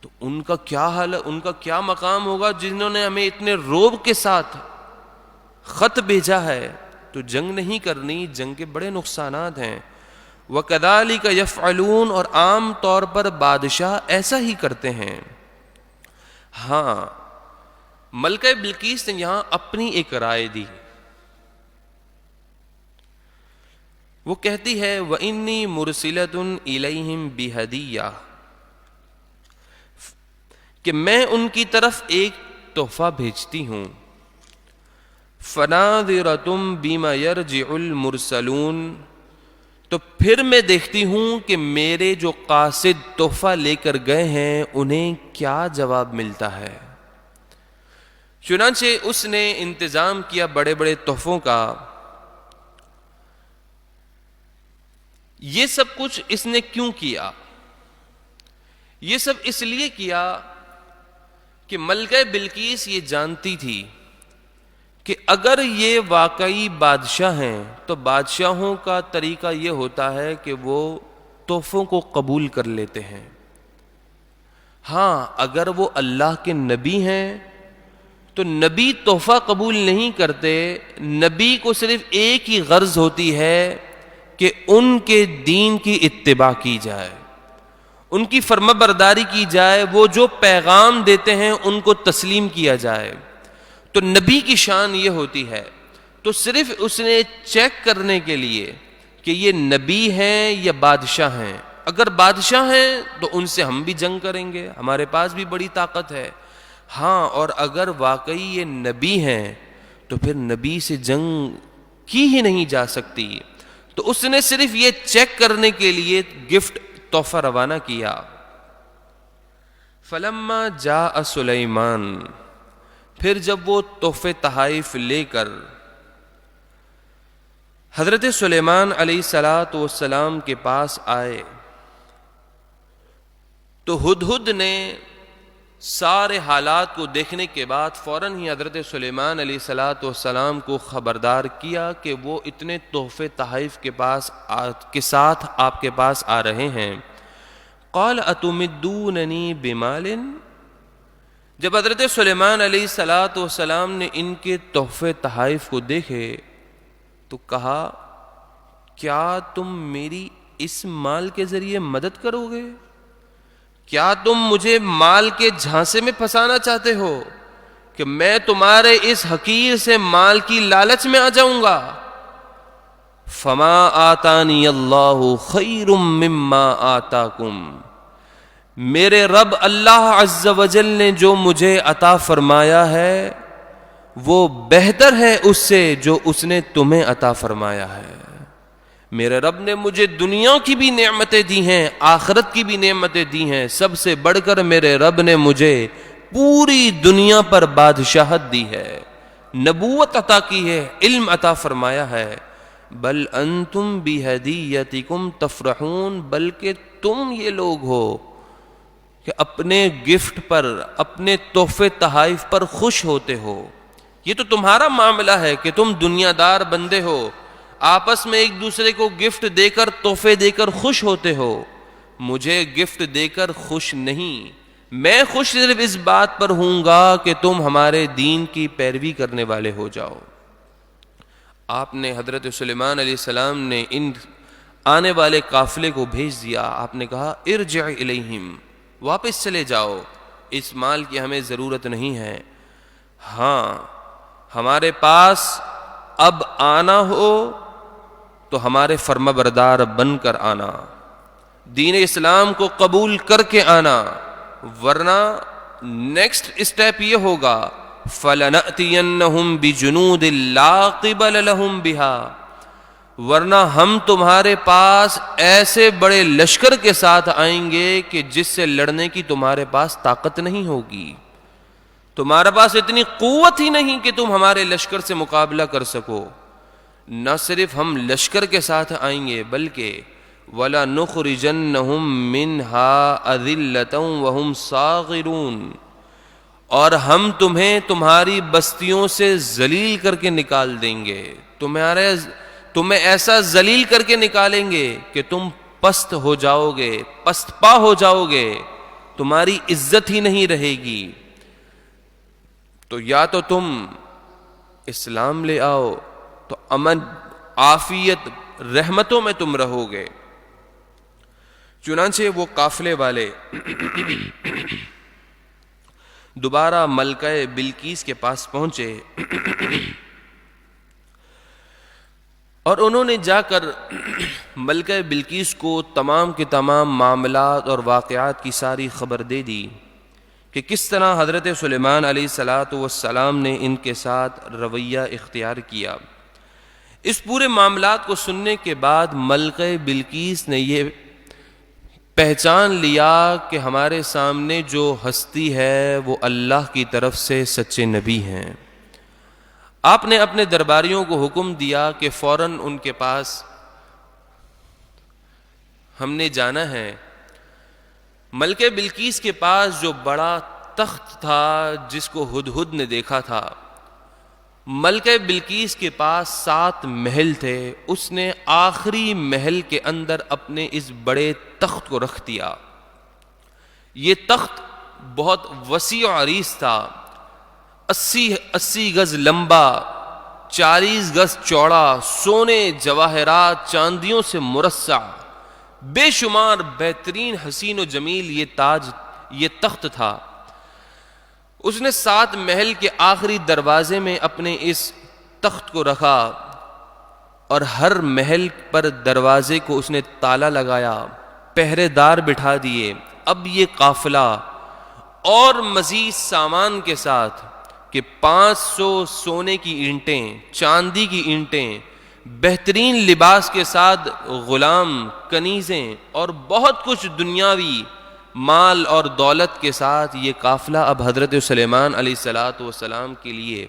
تو ان کا کیا حال، ان کا کیا مقام ہوگا جنہوں نے ہمیں اتنے روب کے ساتھ خط بھیجا ہے۔ تو جنگ نہیں کرنی، جنگ کے بڑے نقصانات ہیں۔ وَكَذَلِكَ يَفْعَلُونَ، اور عام طور پر بادشاہ ایسا ہی کرتے ہیں۔ ہاں، ملکہ بلقیس نے یہاں اپنی ایک رائے دی، وہ کہتی ہے، وَإِنِّي مُرْسِلَةٌ إِلَيْهِمْ بِهَدِيَّةٍ، کہ میں ان کی طرف ایک تحفہ بھیجتی ہوں، فَنَاظِرَةٌ بِمَا يَرْجِعُ الْمُرْسَلُونَ، تو پھر میں دیکھتی ہوں کہ میرے جو قاصد تحفہ لے کر گئے ہیں انہیں کیا جواب ملتا ہے۔ چنانچہ اس نے انتظام کیا بڑے بڑے تحفوں کا۔ یہ سب کچھ اس نے کیوں کیا؟ یہ سب اس لیے کیا کہ ملکہ بلقیس یہ جانتی تھی کہ اگر یہ واقعی بادشاہ ہیں تو بادشاہوں کا طریقہ یہ ہوتا ہے کہ وہ تحفوں کو قبول کر لیتے ہیں۔ ہاں، اگر وہ اللہ کے نبی ہیں تو نبی تحفہ قبول نہیں کرتے، نبی کو صرف ایک ہی غرض ہوتی ہے کہ ان کے دین کی اتباع کی جائے، ان کی فرما برداری کی جائے، وہ جو پیغام دیتے ہیں ان کو تسلیم کیا جائے۔ تو نبی کی شان یہ ہوتی ہے، تو صرف اس نے چیک کرنے کے لیے کہ یہ نبی ہیں یا بادشاہ ہیں، اگر بادشاہ ہیں تو ان سے ہم بھی جنگ کریں گے، ہمارے پاس بھی بڑی طاقت ہے۔ ہاں، اور اگر واقعی یہ نبی ہیں تو پھر نبی سے جنگ کی ہی نہیں جا سکتی. تو اس نے صرف یہ چیک کرنے کے لیے گفٹ تحفہ روانہ کیا. فلما جاء سلیمان، پھر جب وہ تحفے تحائف لے کر حضرت سلیمان علیہ الصلاۃ والسلام کے پاس آئے تو ہدہد نے سارے حالات کو دیکھنے کے بعد فوراً ہی حضرت سلیمان علیہ الصلاۃ والسلام کو خبردار کیا کہ وہ اتنے تحفے تحائف کے ساتھ آپ کے پاس آ رہے ہیں. قال اتمدوننی بمال، جب حضرت سلیمان علیہ الصلاۃ والسلام نے ان کے تحفے تحائف کو دیکھے تو کہا کیا تم میری اس مال کے ذریعے مدد کرو گے؟ کیا تم مجھے مال کے جھانسے میں پھنسانا چاہتے ہو کہ میں تمہارے اس حقیر سے مال کی لالچ میں آ جاؤں گا؟ فما آتانی اللہ خیر مما آتاکم، میرے رب اللہ عز وجل نے جو مجھے عطا فرمایا ہے وہ بہتر ہے اس سے جو اس نے تمہیں عطا فرمایا ہے. میرے رب نے مجھے دنیا کی بھی نعمتیں دی ہیں، آخرت کی بھی نعمتیں دی ہیں، سب سے بڑھ کر میرے رب نے مجھے پوری دنیا پر بادشاہت دی ہے، نبوت عطا کی ہے، علم عطا فرمایا ہے. بل انتم بہدیتکم تفرحون، بلکہ تم یہ لوگ ہو کہ اپنے گفٹ پر، اپنے تحفے تحائف پر خوش ہوتے ہو. یہ تو تمہارا معاملہ ہے کہ تم دنیا دار بندے ہو، آپس میں ایک دوسرے کو گفٹ دے کر، تحفے دے کر خوش ہوتے ہو. مجھے گفٹ دے کر خوش نہیں، میں خوش صرف اس بات پر ہوں گا کہ تم ہمارے دین کی پیروی کرنے والے ہو جاؤ. آپ نے حضرت سلیمان علیہ السلام نے ان آنے والے قافلے کو بھیج دیا. آپ نے کہا ارجع الیہم، واپس چلے جاؤ، اس مال کی ہمیں ضرورت نہیں ہے. ہاں ہمارے پاس اب آنا ہو تو ہمارے فرما بردار بن کر آنا، دین اسلام کو قبول کر کے آنا، ورنہ نیکسٹ اسٹیپ یہ ہوگا فَلَنَأْتِيَنَّهُمْ بِجُنُودٍ لَا قِبَلَ لَهُمْ بِهَا، ورنہ ہم تمہارے پاس ایسے بڑے لشکر کے ساتھ آئیں گے کہ جس سے لڑنے کی تمہارے پاس طاقت نہیں ہوگی، تمہارے پاس اتنی قوت ہی نہیں کہ تم ہمارے لشکر سے مقابلہ کر سکو. نہ صرف ہم لشکر کے ساتھ آئیں گے بلکہ وَلَنُخْرِجَنَّهُمْ مِنْهَا أَذِلَّةً وَهُمْ صَاغِرُونَ، اور ہم تمہیں تمہاری بستیوں سے ذلیل کر کے نکال دیں گے، تمہیں ایسا ذلیل کر کے نکالیں گے کہ تم پست ہو جاؤ گے، پست پا ہو جاؤ گے، تمہاری عزت ہی نہیں رہے گی. تو یا تو تم اسلام لے آؤ تو امن، عافیت، رحمتوں میں تم رہو گے. چنانچہ وہ قافلے والے دوبارہ ملکہ بلقیس کے پاس پہنچے اور انہوں نے جا کر ملکہ بلقیس کو تمام کے تمام معاملات اور واقعات کی ساری خبر دے دی کہ کس طرح حضرت سلیمان علیہ الصلاۃ والسلام نے ان کے ساتھ رویہ اختیار کیا. اس پورے معاملات کو سننے کے بعد ملکہ بلقیس نے یہ پہچان لیا کہ ہمارے سامنے جو ہستی ہے وہ اللہ کی طرف سے سچے نبی ہیں. آپ نے اپنے درباریوں کو حکم دیا کہ فوراً ان کے پاس ہم نے جانا ہے. ملکہ بلقیس کے پاس جو بڑا تخت تھا جس کو ہدہد نے دیکھا تھا، ملکہ بلقیس کے پاس 7 محل تھے. اس نے آخری محل کے اندر اپنے اس بڑے تخت کو رکھ دیا. یہ تخت بہت وسیع و عریض تھا، 80 گز لمبا، 40 گز چوڑا، سونے جواہرات چاندیوں سے مرصع، بے شمار بہترین حسین و جمیل یہ تخت تھا. اس نے 7 محل کے آخری دروازے میں اپنے اس تخت کو رکھا اور ہر محل پر دروازے کو اس نے تالا لگایا، پہرے دار بٹھا دیے. اب یہ قافلہ اور مزید سامان کے ساتھ کہ 500 سونے کی اینٹیں، چاندی کی اینٹیں، بہترین لباس کے ساتھ غلام، کنیزیں اور بہت کچھ دنیاوی مال اور دولت کے ساتھ یہ قافلہ اب حضرت سلیمان علیہ السلام کے لیے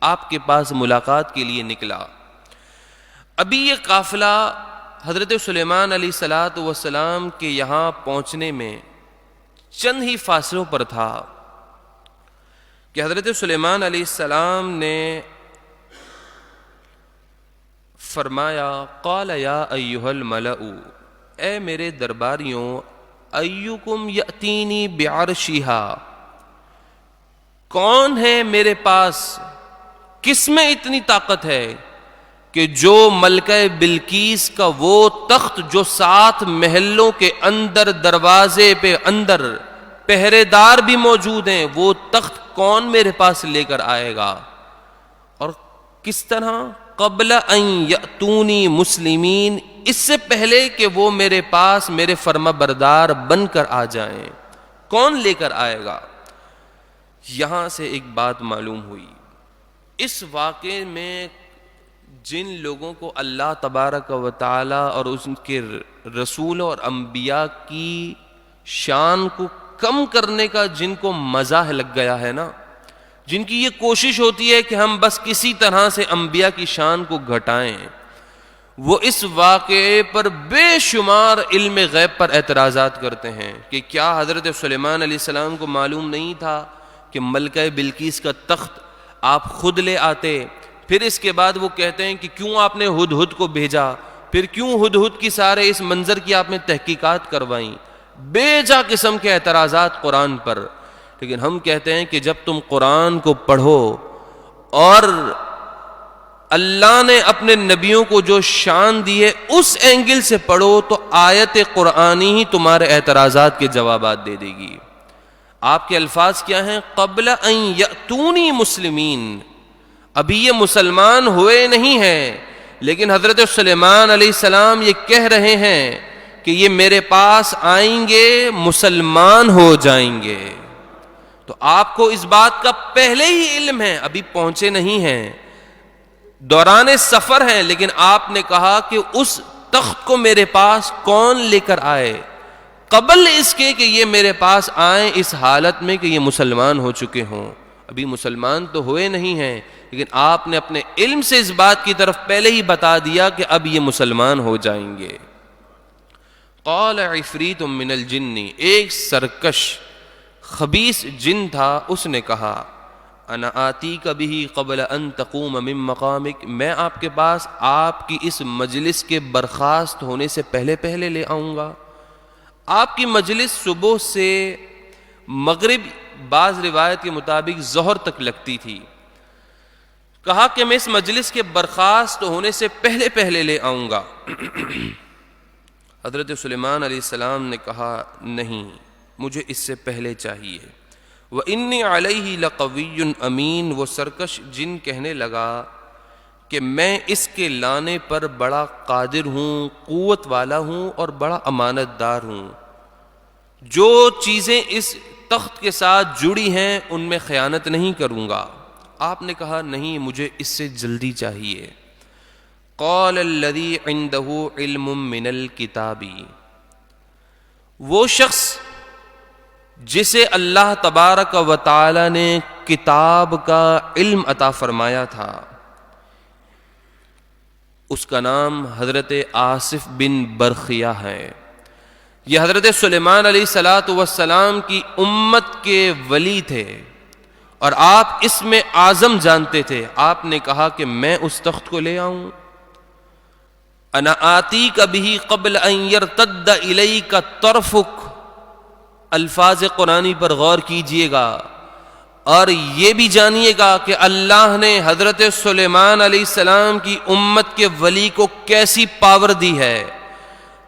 آپ کے پاس ملاقات کے لیے نکلا۔ ابھی یہ قافلہ حضرت سلیمان علیہ السلام کے یہاں پہنچنے میں چند ہی فاصلوں پر تھا کہ حضرت سلیمان علیہ السلام نے فرمایا، قال یا ایھا الملأ، اے میرے درباریوں، ایکم یأتینی بعرشہا، کون ہے میرے پاس، کس میں اتنی طاقت ہے کہ جو ملکہ بلقیس کا وہ تخت جو 7 محلوں کے اندر دروازے پہ اندر پہرے دار بھی موجود ہیں، وہ تخت کون میرے پاس لے کر آئے گا؟ اور کس طرح؟ قبل ان یأتونی مسلمین، اس سے پہلے کہ وہ میرے پاس میرے فرما بردار بن کر آ جائیں، کون لے کر آئے گا؟ یہاں سے ایک بات معلوم ہوئی، اس واقعے میں جن لوگوں کو اللہ تبارک و تعالی اور اس کے رسول اور انبیاء کی شان کو کم کرنے کا جن کو مزاح لگ گیا ہے نا، جن کی یہ کوشش ہوتی ہے کہ ہم بس کسی طرح سے انبیاء کی شان کو گھٹائیں، وہ اس واقعے پر بے شمار علم غیب پر اعتراضات کرتے ہیں کہ کیا حضرت سلیمان علیہ السلام کو معلوم نہیں تھا کہ ملکہ بلقیس کا تخت آپ خود لے آتے؟ پھر اس کے بعد وہ کہتے ہیں کہ کیوں آپ نے ہدہد کو بھیجا، پھر کیوں ہدہد کی سارے اس منظر کی آپ نے تحقیقات کروائیں، بے جا قسم کے اعتراضات قرآن پر۔ لیکن ہم کہتے ہیں کہ جب تم قرآن کو پڑھو اور اللہ نے اپنے نبیوں کو جو شان دی ہے اس اینگل سے پڑھو تو آیت قرآنی ہی تمہارے اعتراضات کے جوابات دے دے گی۔ آپ کے الفاظ کیا ہیں؟ قبل ان یأتونی مسلمین، ابھی یہ مسلمان ہوئے نہیں ہیں، لیکن حضرت سلیمان علیہ السلام یہ کہہ رہے ہیں کہ یہ میرے پاس آئیں گے، مسلمان ہو جائیں گے۔ تو آپ کو اس بات کا پہلے ہی علم ہے، ابھی پہنچے نہیں ہیں، دوران سفر ہیں، لیکن آپ نے کہا کہ اس تخت کو میرے پاس کون لے کر آئے، قبل اس کے کہ یہ میرے پاس آئیں اس حالت میں کہ یہ مسلمان ہو چکے ہوں۔ ابھی مسلمان تو ہوئے نہیں ہیں، لیکن آپ نے اپنے علم سے اس بات کی طرف پہلے ہی بتا دیا کہ اب یہ مسلمان ہو جائیں گے۔ قال عفریت من الجن، ایک سرکش خبیث جن تھا، اس نے کہا، انا آتیک بہ قبل ان تقوم من مقامک، میں آپ کے پاس آپ کی اس مجلس کے برخاست ہونے سے پہلے لے آؤں گا۔ آپ کی مجلس صبح سے مغرب، بعض روایت کے مطابق ظہر تک لگتی تھی۔ کہا کہ میں اس مجلس کے برخاست ہونے سے پہلے لے آؤں گا۔ حضرت سلیمان علیہ السلام نے کہا، نہیں، مجھے اس سے پہلے چاہیے۔ وَإِنِّي عَلَيْهِ لَقَوِيٌّ أَمِينٌ، وہ سرکش جن کہنے لگا کہ میں اس کے لانے پر بڑا قادر ہوں، قوت والا ہوں اور بڑا امانت دار ہوں، جو چیزیں اس تخت کے ساتھ جڑی ہیں ان میں خیانت نہیں کروں گا۔ آپ نے کہا، نہیں، مجھے اس سے جلدی چاہیے۔ قال الذی عنده علم من الکتاب، وہ شخص جسے اللہ تبارک و تعالی نے کتاب کا علم عطا فرمایا تھا، اس کا نام حضرت آصف بن برخیہ ہے۔ یہ حضرت سلیمان علیہ السلام کی امت کے ولی تھے اور آپ اس میں اعظم جانتے تھے۔ آپ نے کہا کہ میں اس تخت کو لے آؤں۔ انا آتیک بہ قبل ان یرتد الیک طرفک، الفاظ قرآنی پر غور کیجئے گا اور یہ بھی جانیے گا کہ اللہ نے حضرت سلیمان علیہ السلام کی امت کے ولی کو کیسی پاور دی ہے۔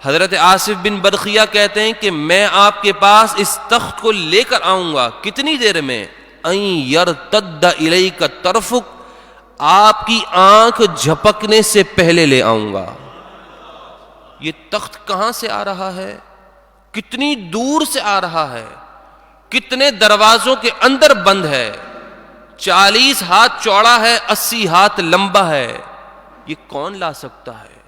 حضرت آصف بن برخیہ کہتے ہیں کہ میں آپ کے پاس اس تخت کو لے کر آؤں گا، کتنی دیر میں؟ ان یرتد الیک طرفک، آپ کی آنکھ جھپکنے سے پہلے لے آؤں گا۔ یہ تخت کہاں سے آ رہا ہے؟ کتنی دور سے آ رہا ہے؟ کتنے دروازوں کے اندر بند ہے؟ 40 ہاتھ چوڑا ہے، 80 ہاتھ لمبا ہے، یہ کون لا سکتا ہے؟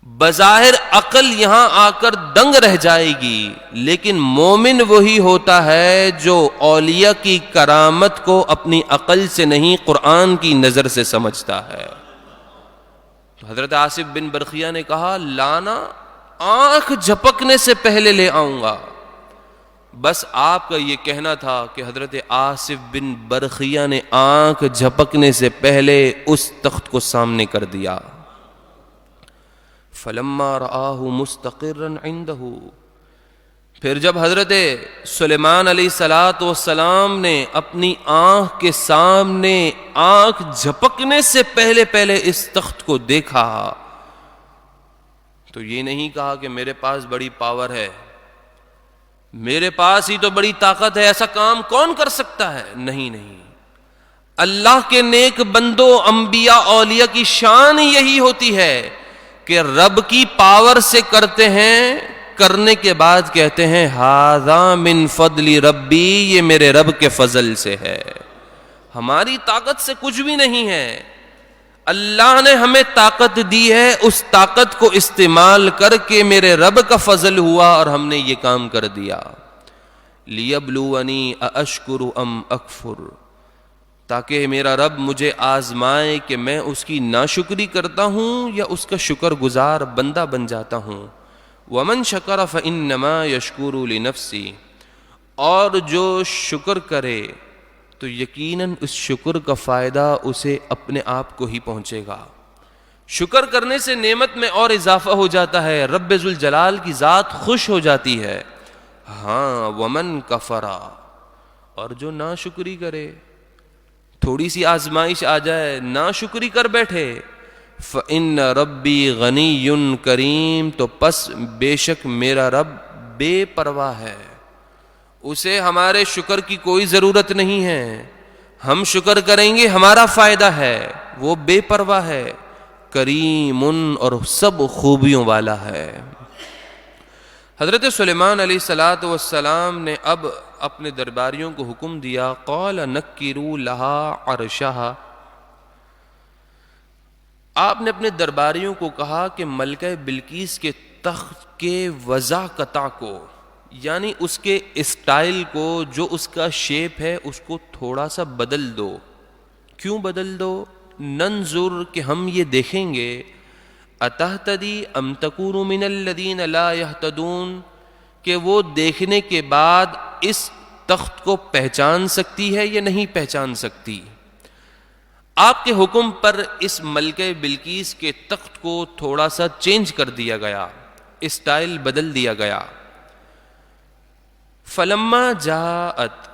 بظاہر عقل یہاں آ کر دنگ رہ جائے گی، لیکن مومن وہی ہوتا ہے جو اولیاء کی کرامت کو اپنی عقل سے نہیں قرآن کی نظر سے سمجھتا ہے۔ تو حضرت آصف بن برخیہ نے کہا لانا آنکھ جھپکنے سے پہلے لے آؤں گا۔ بس آپ کا یہ کہنا تھا کہ حضرت آصف بن برخیہ نے آنکھ جھپکنے سے پہلے اس تخت کو سامنے کر دیا۔ فلما رآہ مستقرا عنده، پھر جب حضرت سلیمان علیہ السلام نے اپنی آنکھ کے سامنے آنکھ جھپکنے سے پہلے اس تخت کو دیکھا تو یہ نہیں کہا کہ میرے پاس بڑی پاور ہے، میرے پاس ہی تو بڑی طاقت ہے، ایسا کام کون کر سکتا ہے؟ نہیں، اللہ کے نیک بندوں، انبیاء، اولیاء کی شان یہی ہوتی ہے کہ رب کی پاور سے کرتے ہیں، کرنے کے بعد کہتے ہیں ھذا من فضل ربی، یہ میرے رب کے فضل سے ہے، ہماری طاقت سے کچھ بھی نہیں ہے، اللہ نے ہمیں طاقت دی ہے، اس طاقت کو استعمال کر کے میرے رب کا فضل ہوا اور ہم نے یہ کام کر دیا۔ لیبلونی ااشکر ام اکفر، تاکہ میرا رب مجھے آزمائے کہ میں اس کی ناشکری کرتا ہوں یا اس کا شکر گزار بندہ بن جاتا ہوں۔ ومن شکر فانما یشکر لنفسی، اور جو شکر کرے تو یقیناً اس شکر کا فائدہ اسے اپنے آپ کو ہی پہنچے گا۔ شکر کرنے سے نعمت میں اور اضافہ ہو جاتا ہے، رب ذوالجلال کی ذات خوش ہو جاتی ہے۔ ہاں ومن کفرا، اور جو ناشکری کرے، تھوڑی سی آزمائش آ جائے ناشکری کر بیٹھے، فإن ربی غنی کریم، تو پس بے شک میرا رب بے پرواہ ہے، اسے ہمارے شکر کی کوئی ضرورت نہیں ہے، ہم شکر کریں گے ہمارا فائدہ ہے، وہ بے پرواہ ہے، کریم اور سب خوبیوں والا ہے۔ حضرت سلیمان علیہ السلام نے اب اپنے درباریوں کو حکم دیا، قال نکروا لها عرشها، آپ نے اپنے درباریوں کو کہا کہ ملکہ بلقیس کے تخت کے وضاقتہ کو، یعنی اس کے اسٹائل کو، جو اس کا شیپ ہے اس کو تھوڑا سا بدل دو۔ کیوں بدل دو؟ ننظر، کہ ہم یہ دیکھیں گے، اتہتدی ام تکون من الذین لا یہتدون، کہ وہ دیکھنے کے بعد اس تخت کو پہچان سکتی ہے یا نہیں پہچان سکتی۔ آپ کے حکم پر اس ملکہ بلقیس کے تخت کو تھوڑا سا چینج کر دیا گیا، اسٹائل بدل دیا گیا۔ فلما جاءت،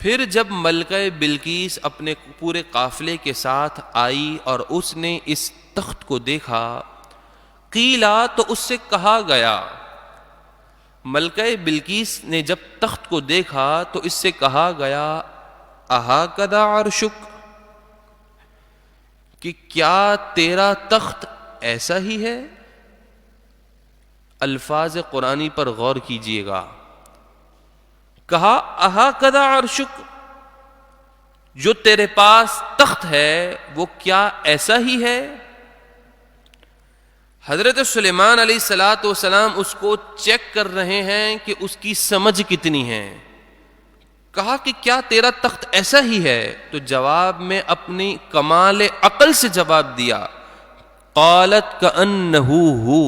پھر جب ملکہ بلقیس اپنے پورے قافلے کے ساتھ آئی اور اس نے اس تخت کو دیکھا، قیلا، تو اس سے کہا گیا، ملکہ بلقیس نے جب تخت کو دیکھا تو اس سے کہا گیا، اھاکذا عرشک، کہ کیا تیرا تخت ایسا ہی ہے؟ الفاظ قرآنی پر غور کیجئے گا، کہا اھاکذا عرشک، جو تیرے پاس تخت ہے وہ کیا ایسا ہی ہے؟ حضرت سلیمان علیہ السلام اس کو چیک کر رہے ہیں کہ اس کی سمجھ کتنی ہے۔ کہا کہ کیا تیرا تخت ایسا ہی ہے؟ تو جواب میں اپنی کمال عقل سے جواب دیا، قالت کأنہ ہو،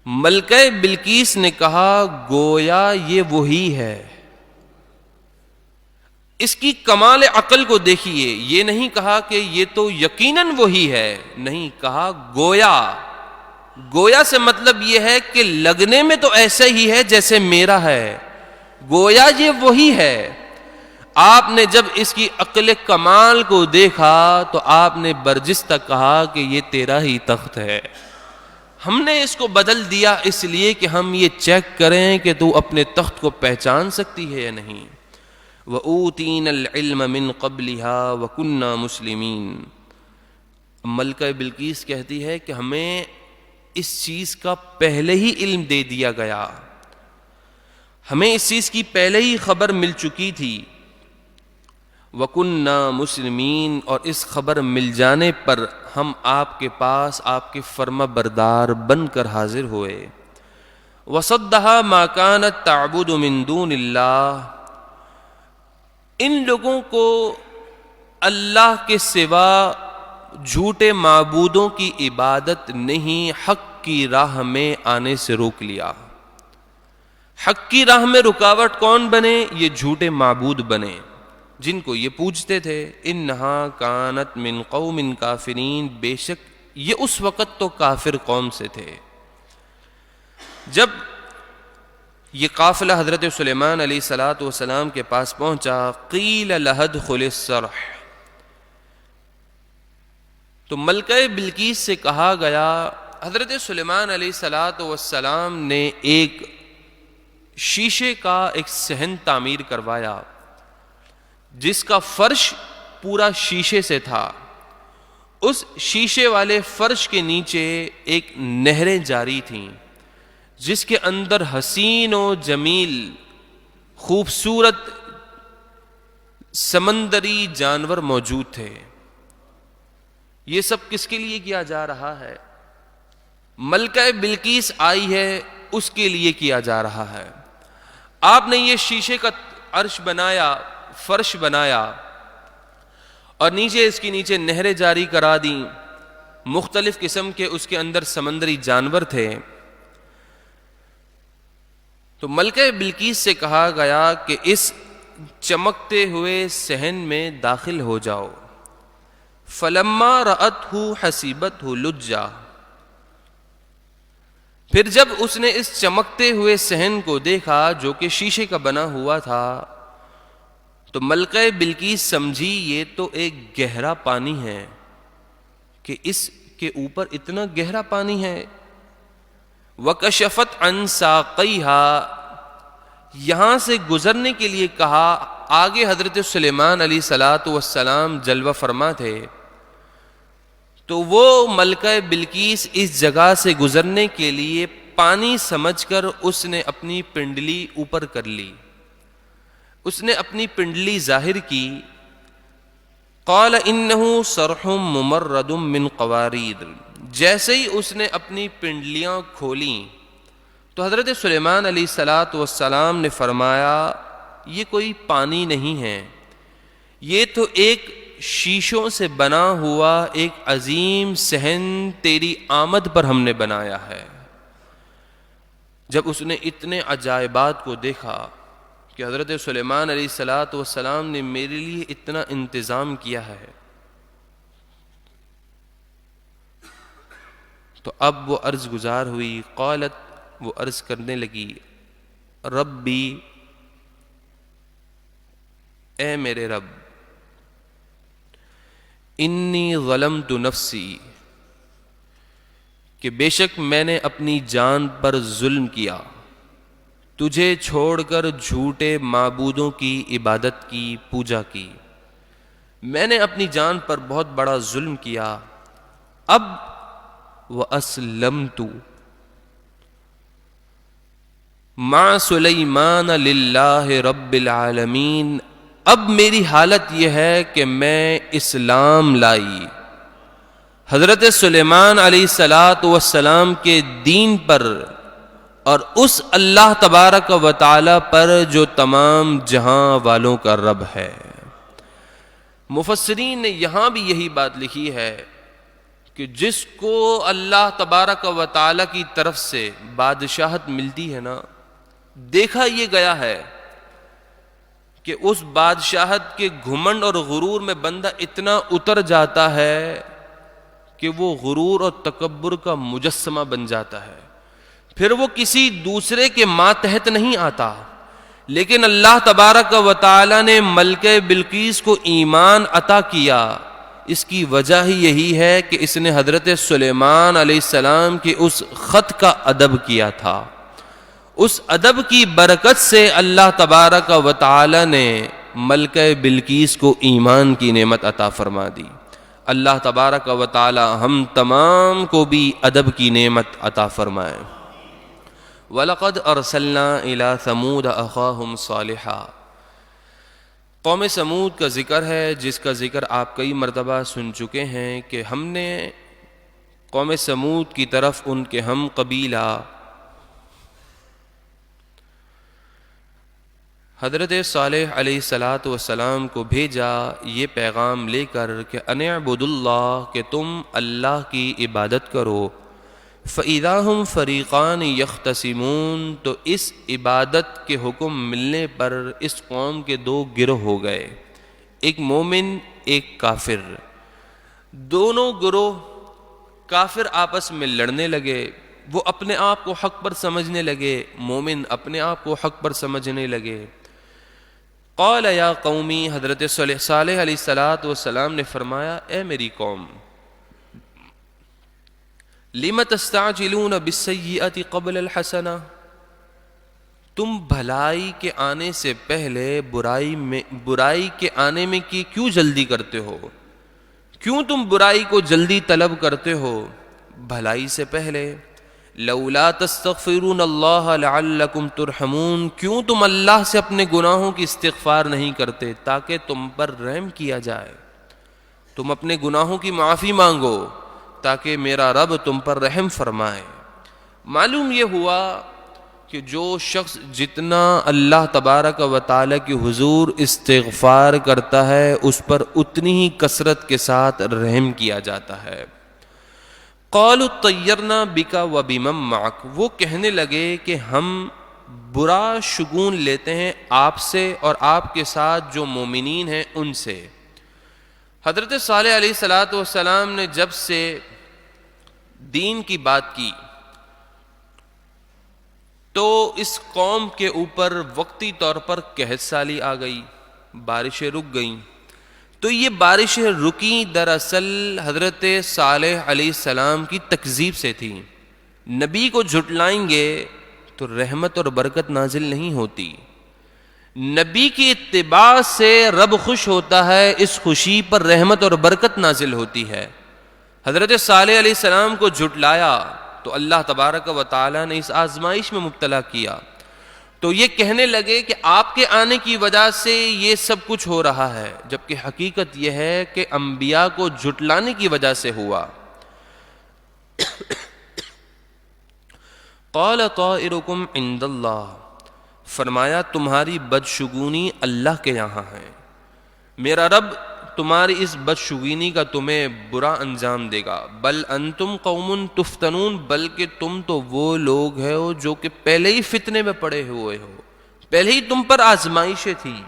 ملکہ بلقیس نے کہا گویا یہ وہی ہے۔ اس کی کمال عقل کو دیکھیے، یہ نہیں کہا کہ یہ تو یقیناً وہی ہے، نہیں، کہا گویا۔ گویا سے مطلب یہ ہے کہ لگنے میں تو ایسا ہی ہے جیسے میرا ہے، گویا یہ وہی ہے۔ آپ نے جب اس کی عقل کمال کو دیکھا تو آپ نے برجستہ کہا کہ یہ تیرا ہی تخت ہے، ہم نے اس کو بدل دیا اس لیے کہ ہم یہ چیک کریں کہ تو اپنے تخت کو پہچان سکتی ہے یا نہیں۔ وَأُوتِينَا الْعِلْمَ مِنْ قَبْلِهَا وَكُنَّا مُسْلِمِينَ، ملکہ بلقیس کہتی ہے کہ ہمیں اس چیز کا پہلے ہی علم دے دیا گیا، ہمیں اس چیز کی پہلے ہی خبر مل چکی تھی، وَكُنَّا مُسْلِمِينَ، اور اس خبر مل جانے پر ہم آپ کے پاس آپ کے فرما بردار بن کر حاضر ہوئے۔ وَصَدَّهَا مَا كَانَتْ تَعْبُدُ مِن دُونِ اللَّهِ، ان لوگوں کو اللہ کے سوا جھوٹے معبودوں کی عبادت نہیں، حق کی راہ میں آنے سے روک لیا۔ حق کی راہ میں رکاوٹ کون بنے؟ یہ جھوٹے معبود بنے جن کو یہ پوجتے تھے۔ انہا کانت من قوم کافرین، بے شک یہ اس وقت تو کافر قوم سے تھے۔ جب یہ قافلہ حضرت سلیمان علیہ السلام کے پاس پہنچا، قیل لها ادخل الصرح، تو ملکہ بلقیس سے کہا گیا، حضرت سلیمان علیہ السلام نے ایک شیشے کا ایک صحن تعمیر کروایا جس کا فرش پورا شیشے سے تھا۔ اس شیشے والے فرش کے نیچے ایک نہریں جاری تھیں جس کے اندر حسین و جمیل خوبصورت سمندری جانور موجود تھے۔ یہ سب کس کے لیے کیا جا رہا ہے؟ ملکہ بلقیس آئی ہے، اس کے لیے کیا جا رہا ہے۔ آپ نے یہ شیشے کا عرش بنایا، فرش بنایا، اور نیچے اس کے نیچے نہریں جاری کرا دیں، مختلف قسم کے اس کے اندر سمندری جانور تھے۔ تو ملکہ بلقیس سے کہا گیا کہ اس چمکتے ہوئے صحن میں داخل ہو جاؤ۔ فلما رأتہ حسبتہ لجا، پھر جب اس نے اس چمکتے ہوئے صحن کو دیکھا جو کہ شیشے کا بنا ہوا تھا، تو ملکہ بلقیس سمجھی یہ تو ایک گہرا پانی ہے، کہ اس کے اوپر اتنا گہرا پانی ہے۔ وَكَشَفَتْ عَنْ سَاقَيْهَا، یہاں سے گزرنے کے لیے کہا۔ آگے حضرت سلیمان علیہ السلام جلوہ فرما تھے، تو وہ ملکہ بلقیس اس جگہ سے گزرنے کے لیے پانی سمجھ کر اس نے اپنی پنڈلی اوپر کر لی، اس نے اپنی پنڈلی ظاہر کی۔ قال انہ صرح ممرد من قواریر، جیسے ہی اس نے اپنی پنڈلیاں کھولیں تو حضرت سلیمان علیہ السلام نے فرمایا یہ کوئی پانی نہیں ہے، یہ تو ایک شیشوں سے بنا ہوا ایک عظیم صحن تیری آمد پر ہم نے بنایا ہے۔ جب اس نے اتنے عجائبات کو دیکھا کہ حضرت سلیمان علیہ السلام نے میرے لیے اتنا انتظام کیا ہے، تو اب وہ عرض گزار ہوئی۔ قالت، وہ عرض کرنے لگی، ربی، اے میرے رب، انی ظلمت نفسی، کہ بے شک میں نے اپنی جان پر ظلم کیا، تجھے چھوڑ کر جھوٹے معبودوں کی عبادت کی، پوجا کی، میں نے اپنی جان پر بہت بڑا ظلم کیا۔ اب وَأَسْلَمْتُ مَعَ سُلَيْمَانَ لِلَّهِ رَبِّ الْعَالَمِينَ، اب میری حالت یہ ہے کہ میں اسلام لائی حضرت سلیمان علیہ السلام کے دین پر، اور اس اللہ تبارک و تعالی پر جو تمام جہاں والوں کا رب ہے۔ مفسرین نے یہاں بھی یہی بات لکھی ہے کہ جس کو اللہ تبارک و تعالی کی طرف سے بادشاہت ملتی ہے نا، دیکھا یہ گیا ہے کہ اس بادشاہت کے گھمنڈ اور غرور میں بندہ اتنا اتر جاتا ہے کہ وہ غرور اور تکبر کا مجسمہ بن جاتا ہے، پھر وہ کسی دوسرے کے ماتحت نہیں آتا۔ لیکن اللہ تبارک و تعالی نے ملکہ بلقیس کو ایمان عطا کیا، اس کی وجہ ہی یہی ہے کہ اس نے حضرت سلیمان علیہ السلام کے اس خط کا ادب کیا تھا۔ اس ادب کی برکت سے اللہ تبارک و تعالی نے ملکہ بلقیس کو ایمان کی نعمت عطا فرما دی۔ اللہ تبارک و تعالی ہم تمام کو بھی ادب کی نعمت عطا فرمائے۔ وَلَقَدْ أَرْسَلْنَا إِلَى ثَمُودَ أَخَاهُمْ صَالِحًا، قوم سمود کا ذکر ہے، جس کا ذکر آپ کئی مرتبہ سن چکے ہیں کہ ہم نے قوم سمود کی طرف ان کے ہم قبیلہ حضرت صالح علیہ السلام کو بھیجا یہ پیغام لے کر کہ ان اعبدوا اللہ، کہ تم اللہ کی عبادت کرو۔ فَإِذَا هُمْ فَرِيقَانِ يَخْتَصِمُونَ، تو اس عبادت کے حکم ملنے پر اس قوم کے دو گروہ ہو گئے، ایک مومن ایک کافر۔ دونوں گروہ کافر آپس میں لڑنے لگے، وہ اپنے آپ کو حق پر سمجھنے لگے، مومن اپنے آپ کو حق پر سمجھنے لگے۔ قال یا قومی، حضرت صالح علیہ السلام نے فرمایا اے میری قوم، لم تستعجلون بالسیئۃ قبل الحسنہ، تم بھلائی کے آنے سے پہلے برائی کے آنے میں کی کیوں جلدی کرتے ہو؟ کیوں تم برائی کو جلدی طلب کرتے ہو بھلائی سے پہلے؟ لولا تستغفرون اللہ لعلکم ترحمون، کیوں تم اللہ سے اپنے گناہوں کی استغفار نہیں کرتے تاکہ تم پر رحم کیا جائے؟ تم اپنے گناہوں کی معافی مانگو تاکہ میرا رب تم پر رحم فرمائے۔ معلوم یہ ہوا کہ جو شخص جتنا اللہ تبارک و تعالی کی حضور استغفار کرتا ہے اس پر اتنی ہی کثرت کے ساتھ رحم کیا جاتا ہے۔ قالوا طیرنا بک وبمن معک، وہ کہنے لگے کہ ہم برا شگون لیتے ہیں آپ سے اور آپ کے ساتھ جو مومنین ہیں ان سے۔ حضرت صالح علیہ السلام نے جب سے دین کی بات کی تو اس قوم کے اوپر وقتی طور پر قحط سالی آ گئی، بارشیں رک گئیں۔ تو یہ بارشیں رکیں دراصل حضرت صالح علیہ السلام کی تکذیب سے تھی۔ نبی کو جھٹلائیں گے تو رحمت اور برکت نازل نہیں ہوتی۔ نبی کی اتباع سے رب خوش ہوتا ہے، اس خوشی پر رحمت اور برکت نازل ہوتی ہے۔ حضرت صالح علیہ السلام کو جھٹلایا تو اللہ تبارک و تعالی نے اس آزمائش میں مبتلا کیا، تو یہ کہنے لگے کہ آپ کے آنے کی وجہ سے یہ سب کچھ ہو رہا ہے، جبکہ حقیقت یہ ہے کہ انبیاء کو جھٹلانے کی وجہ سے ہوا۔ قال طائرکم عند اللہ، فرمایا تمہاری بدشگونی اللہ کے یہاں ہے، میرا رب تمہاری اس بدشگونی کا تمہیں برا انجام دے گا۔ بل انتم قوم تفتنون، بلکہ تم تو وہ لوگ ہو جو کہ پہلے ہی فتنے میں پڑے ہوئے ہو، پہلے ہی تم پر آزمائشیں تھیں۔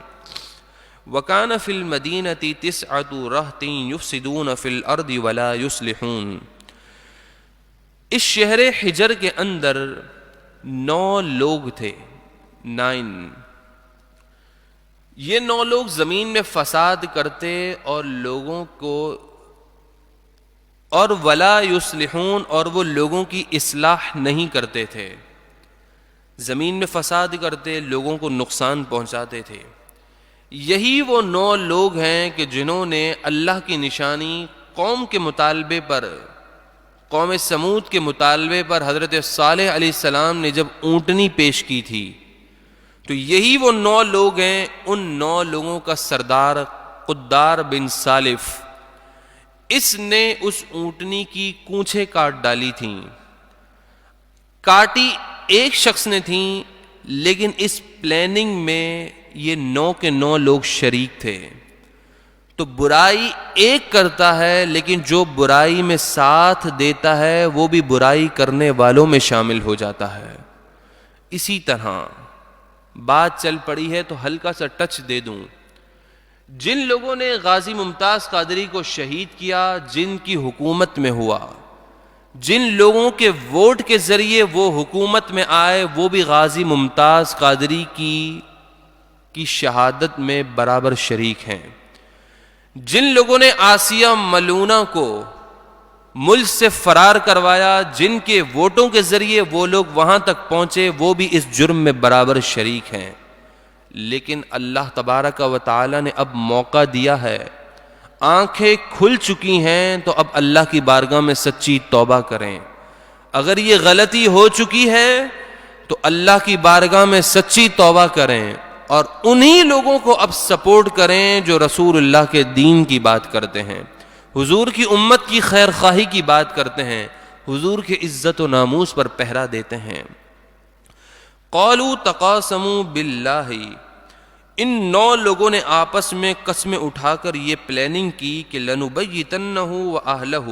وَكَانَ فِي الْمَدِينَةِ 9 رَهْطٍ يُفْسِدُونَ فِي الْأَرْضِ وَلَا يُصْلِحُونَ، اس شہر حجر کے اندر 9 لوگ تھے، 9، یہ 9 لوگ زمین میں فساد کرتے اور لوگوں کو اور ولا یصلحون، اور وہ لوگوں کی اصلاح نہیں کرتے تھے، زمین میں فساد کرتے، لوگوں کو نقصان پہنچاتے تھے۔ یہی وہ 9 لوگ ہیں کہ جنہوں نے اللہ کی نشانی قوم کے مطالبے پر، قوم سمود کے مطالبے پر حضرت صالح علیہ السلام نے جب اونٹنی پیش کی تھی، تو یہی وہ 9 لوگ ہیں۔ ان 9 لوگوں کا سردار قدار بن سالف، اس نے اس اونٹنی کی کونچیں کاٹ ڈالی تھیں، کاٹی ایک شخص نے تھیں، لیکن اس پلاننگ میں یہ 9 کے 9 لوگ شریک تھے۔ تو برائی ایک کرتا ہے، لیکن جو برائی میں ساتھ دیتا ہے وہ بھی برائی کرنے والوں میں شامل ہو جاتا ہے۔ اسی طرح بات چل پڑی ہے تو ہلکا سا ٹچ دے دوں، جن لوگوں نے غازی ممتاز قادری کو شہید کیا، جن کی حکومت میں ہوا، جن لوگوں کے ووٹ کے ذریعے وہ حکومت میں آئے، وہ بھی غازی ممتاز قادری کی شہادت میں برابر شریک ہیں۔ جن لوگوں نے آسیہ ملونہ کو ملک سے فرار کروایا، جن کے ووٹوں کے ذریعے وہ لوگ وہاں تک پہنچے، وہ بھی اس جرم میں برابر شریک ہیں۔ لیکن اللہ تبارک و تعالی نے اب موقع دیا ہے، آنکھیں کھل چکی ہیں، تو اب اللہ کی بارگاہ میں سچی توبہ کریں۔ اگر یہ غلطی ہو چکی ہے تو اللہ کی بارگاہ میں سچی توبہ کریں، اور انہی لوگوں کو اب سپورٹ کریں جو رسول اللہ کے دین کی بات کرتے ہیں، حضور کی امت کی خیر خواہی کی بات کرتے ہیں، حضور کے عزت و ناموس پر پہرا دیتے ہیں۔ قالوا تقاسموا باللہ، ان 9 لوگوں نے آپس میں قسمیں اٹھا کر یہ پلاننگ کی کہ لنبیتنہ واہلہ،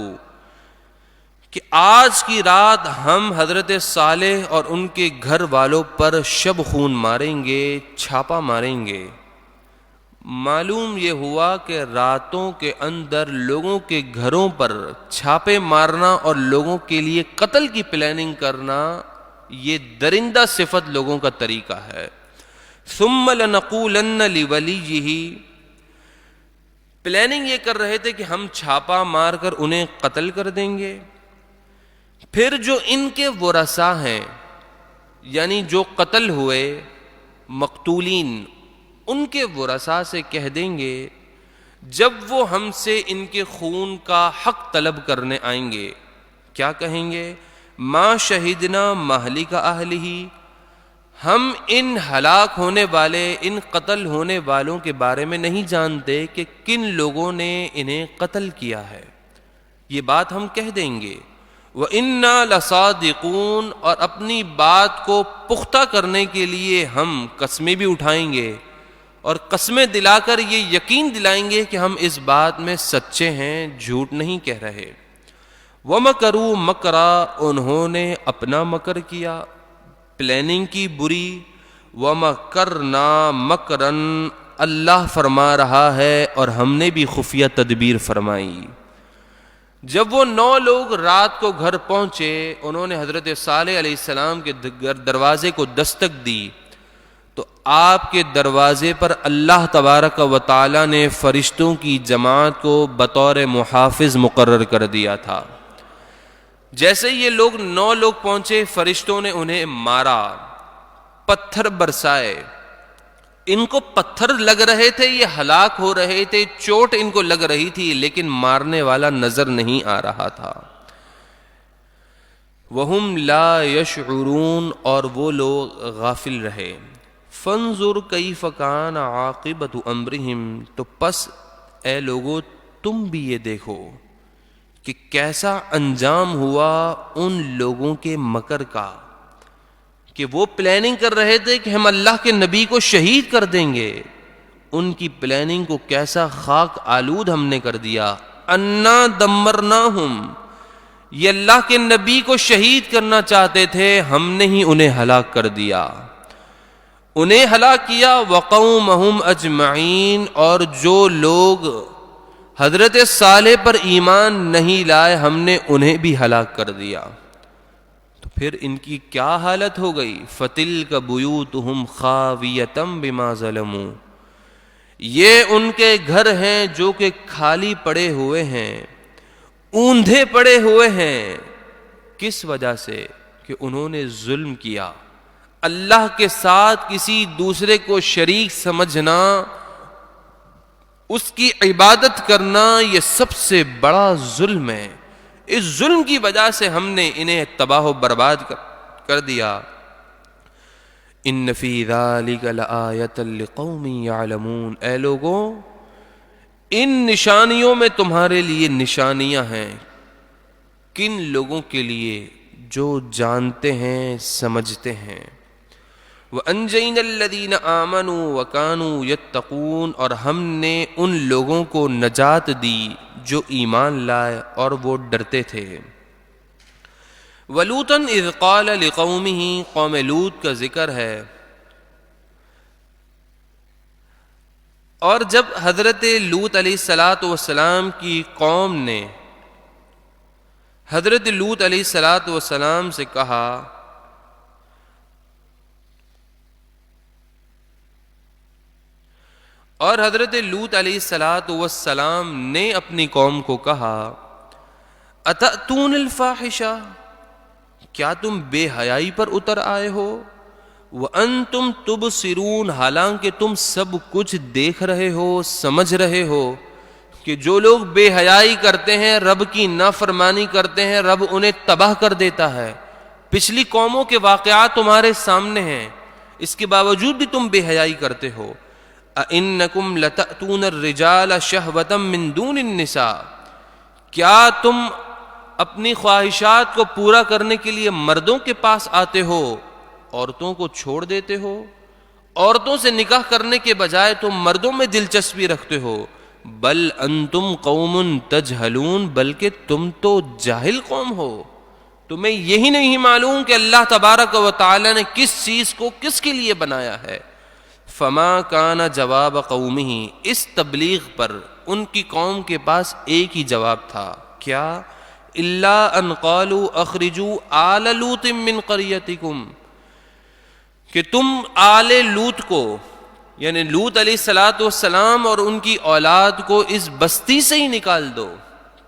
کہ آج کی رات ہم حضرت صالح اور ان کے گھر والوں پر شب خون ماریں گے، چھاپا ماریں گے۔ معلوم یہ ہوا کہ راتوں کے اندر لوگوں کے گھروں پر چھاپے مارنا اور لوگوں کے لیے قتل کی پلاننگ کرنا یہ درندہ صفت لوگوں کا طریقہ ہے۔ ثم لنقولن لولیہ، پلاننگ یہ کر رہے تھے کہ ہم چھاپا مار کر انہیں قتل کر دیں گے، پھر جو ان کے ورثاء ہیں یعنی جو قتل ہوئے مقتولین، ان کے ورثاء سے کہہ دیں گے جب وہ ہم سے ان کے خون کا حق طلب کرنے آئیں گے، کیا کہیں گے؟ ما شہدنا مہلک اہلہ، ہم ان ہلاک ہونے والے، ان قتل ہونے والوں کے بارے میں نہیں جانتے کہ کن لوگوں نے انہیں قتل کیا ہے، یہ بات ہم کہہ دیں گے۔ وَإِنَّا لَصَادِقُونَ، اور اپنی بات کو پختہ کرنے کے لیے ہم قسمیں بھی اٹھائیں گے اور قسمیں دلا کر یہ یقین دلائیں گے کہ ہم اس بات میں سچے ہیں، جھوٹ نہیں کہہ رہے۔ وَمَكَرُوا مَكْرًا، انہوں نے اپنا مکر کیا، پلاننگ کی بری۔ وَمَكَرْنَا مَكْرًا، اللہ فرما رہا ہے اور ہم نے بھی خفیہ تدبیر فرمائی۔ جب وہ 9 لوگ رات کو گھر پہنچے، انہوں نے حضرت صالح علیہ السلام کے دروازے کو دستک دی تو آپ کے دروازے پر اللہ تبارک و تعالی نے فرشتوں کی جماعت کو بطور محافظ مقرر کر دیا تھا۔ جیسے یہ لوگ 9 لوگ پہنچے، فرشتوں نے انہیں مارا، پتھر برسائے، ان کو پتھر لگ رہے تھے، یہ ہلاک ہو رہے تھے، چوٹ ان کو لگ رہی تھی، لیکن مارنے والا نظر نہیں آ رہا تھا۔ وَهُمْ لَا يَشْعُرُونَ، اور وہ لوگ غافل رہے۔ فَانظُرْ كَيْفَ كَانَ عَاقِبَةُ أَمْرِهِمْ، تو پس اے لوگو تم بھی یہ دیکھو کہ کیسا انجام ہوا ان لوگوں کے مکر کا، کہ وہ پلاننگ کر رہے تھے کہ ہم اللہ کے نبی کو شہید کر دیں گے، ان کی پلاننگ کو کیسا خاک آلود ہم نے کر دیا۔ انا دمرناہم، یہ اللہ کے نبی کو شہید کرنا چاہتے تھے، ہم نے ہی انہیں ہلاک کر دیا، انہیں ہلاک کیا۔ وقومہم اجمعین، اور جو لوگ حضرت صالح پر ایمان نہیں لائے ہم نے انہیں بھی ہلاک کر دیا۔ تو پھر ان کی کیا حالت ہو گئی؟ فَتِلْكَ بُيُوتُهُمْ خَاوِيَةً بِمَا ظَلَمُوا، یہ ان کے گھر ہیں جو کہ خالی پڑے ہوئے ہیں، اوندھے پڑے ہوئے ہیں۔ کس وجہ سے؟ کہ انہوں نے ظلم کیا، اللہ کے ساتھ کسی دوسرے کو شریک سمجھنا، اس کی عبادت کرنا، یہ سب سے بڑا ظلم ہے۔ اس ظلم کی وجہ سے ہم نے انہیں تباہ و برباد کر دیا۔ ان فی ذلک لآیۃ لقوم یعلمون، اے لوگوں ان نشانیوں میں تمہارے لیے نشانیاں ہیں، کن لوگوں کے لیے؟ جو جانتے ہیں، سمجھتے ہیں۔ وَأَنْجَيْنَا الَّذِينَ آمَنُوا وَكَانُوا يَتَّقُونَ، اور ہم نے ان لوگوں کو نجات دی جو ایمان لائے اور وہ ڈرتے تھے۔ وَلُوطًا إِذْ قَالَ لِقَوْمِهِ، قوم لوط کا ذکر ہے۔ اور جب حضرت لوط علیہ السلام کی قوم نے حضرت لوط علیہ السلام سے کہا، اور حضرت لوط علیہ السلام نے اپنی قوم کو کہا، اتأتون الفاحشہ، کیا تم بے حیائی پر اتر آئے ہو؟ وانتم تبصرون، حالانکہ تم سب کچھ دیکھ رہے ہو، سمجھ رہے ہو کہ جو لوگ بے حیائی کرتے ہیں، رب کی نافرمانی کرتے ہیں، رب انہیں تباہ کر دیتا ہے۔ پچھلی قوموں کے واقعات تمہارے سامنے ہیں، اس کے باوجود بھی تم بے حیائی کرتے ہو. اَإِنَّكُمْ لَتَأْتُونَ الرِّجَالَ شَهْوَةً مِّن دُونِ النِّسَاءِ، کیا تم اپنی خواہشات کو پورا کرنے کے لیے مردوں کے پاس آتے ہو، عورتوں کو چھوڑ دیتے ہو؟ عورتوں سے نکاح کرنے کے بجائے تم مردوں میں دلچسپی رکھتے ہو. بل انتم قوم تجہلون، بلکہ تم تو جاہل قوم ہو. تمہیں یہی نہیں معلوم کہ اللہ تبارک و تعالی نے کس چیز کو کس کے لیے بنایا ہے. فما کان جواب قومہ، اس تبلیغ پر ان کی قوم کے پاس ایک ہی جواب تھا، کیا؟ الا ان قالوا اخرجوا آل لوط من قریتکم، کہ تم آل لوط کو، یعنی لوط علیہ الصلوۃ والسلام اور ان کی اولاد کو اس بستی سے ہی نکال دو،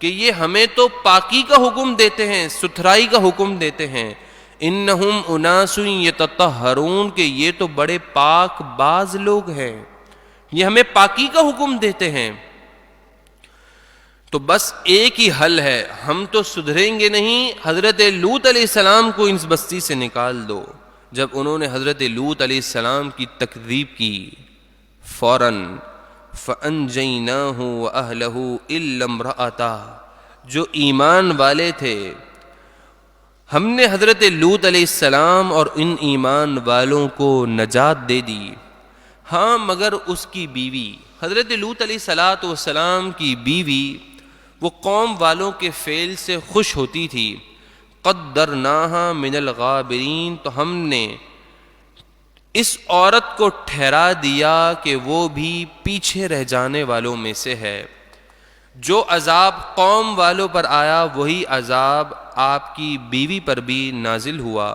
کہ یہ ہمیں تو پاکی کا حکم دیتے ہیں، ستھرائی کا حکم دیتے ہیں. انہم اناس یتطہرون، کہ یہ تو بڑے پاک باز لوگ ہیں، یہ ہمیں پاکی کا حکم دیتے ہیں. تو بس ایک ہی حل ہے، ہم تو سدھریں گے نہیں، حضرت لوط علیہ السلام کو اس بستی سے نکال دو. جب انہوں نے حضرت لوط علیہ السلام کی تکذیب کی، فوراً فَأَنْجَيْنَاهُ وَأَهْلَهُ إِلَّا امْرَأَتَهُ، جو ایمان والے تھے ہم نے حضرت لوط علیہ السلام اور ان ایمان والوں کو نجات دے دی، ہاں مگر اس کی بیوی، حضرت لوط علیہ السلام کی بیوی وہ قوم والوں کے فعل سے خوش ہوتی تھی. قدرناہا من الغابرین، تو ہم نے اس عورت کو ٹھہرا دیا کہ وہ بھی پیچھے رہ جانے والوں میں سے ہے. جو عذاب قوم والوں پر آیا وہی عذاب آپ کی بیوی پر بھی نازل ہوا.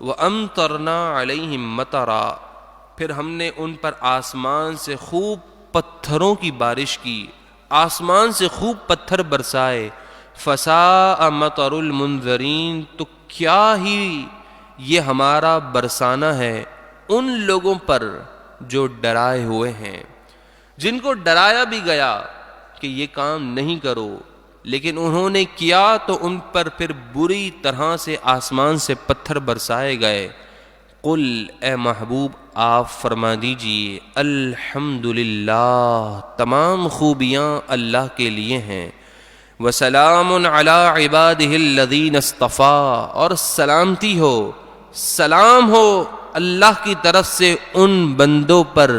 وَأَمْطَرْنَا عَلَيْهِمْ مَطَرًا، پھر ہم نے ان پر آسمان سے خوب پتھروں کی بارش کی، آسمان سے خوب پتھر برسائے. فَسَاءَ مَطَرُ الْمُنذَرِينَ، تو کیا ہی یہ ہمارا برسانا ہے ان لوگوں پر جو ڈرائے ہوئے ہیں، جن کو ڈرایا بھی گیا کہ یہ کام نہیں کرو، لیکن انہوں نے کیا تو ان پر پھر بری طرح سے آسمان سے پتھر برسائے گئے. قل، اے محبوب آپ فرما دیجئے، الحمدللہ، تمام خوبیاں اللہ کے لیے ہیں. وسلام علی عبادہ الذین اصطفیٰ، اور سلامتی ہو، سلام ہو اللہ کی طرف سے ان بندوں پر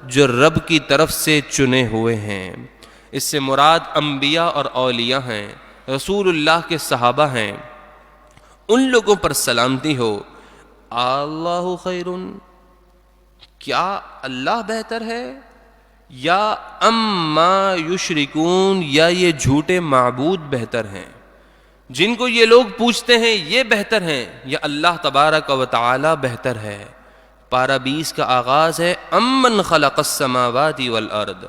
جو رب کی طرف سے چنے ہوئے ہیں. اس سے مراد انبیاء اور اولیاء ہیں، رسول اللہ کے صحابہ ہیں، ان لوگوں پر سلامتی ہو. اللہ خیر، کیا اللہ بہتر ہے، یا اما یشرکون، یا یہ جھوٹے معبود بہتر ہیں جن کو یہ لوگ پوچھتے ہیں یہ بہتر ہیں، یا اللہ تبارک و تعالی بہتر ہے. پارہ 20 کا آغاز ہے، امن خلق السماوات والارض،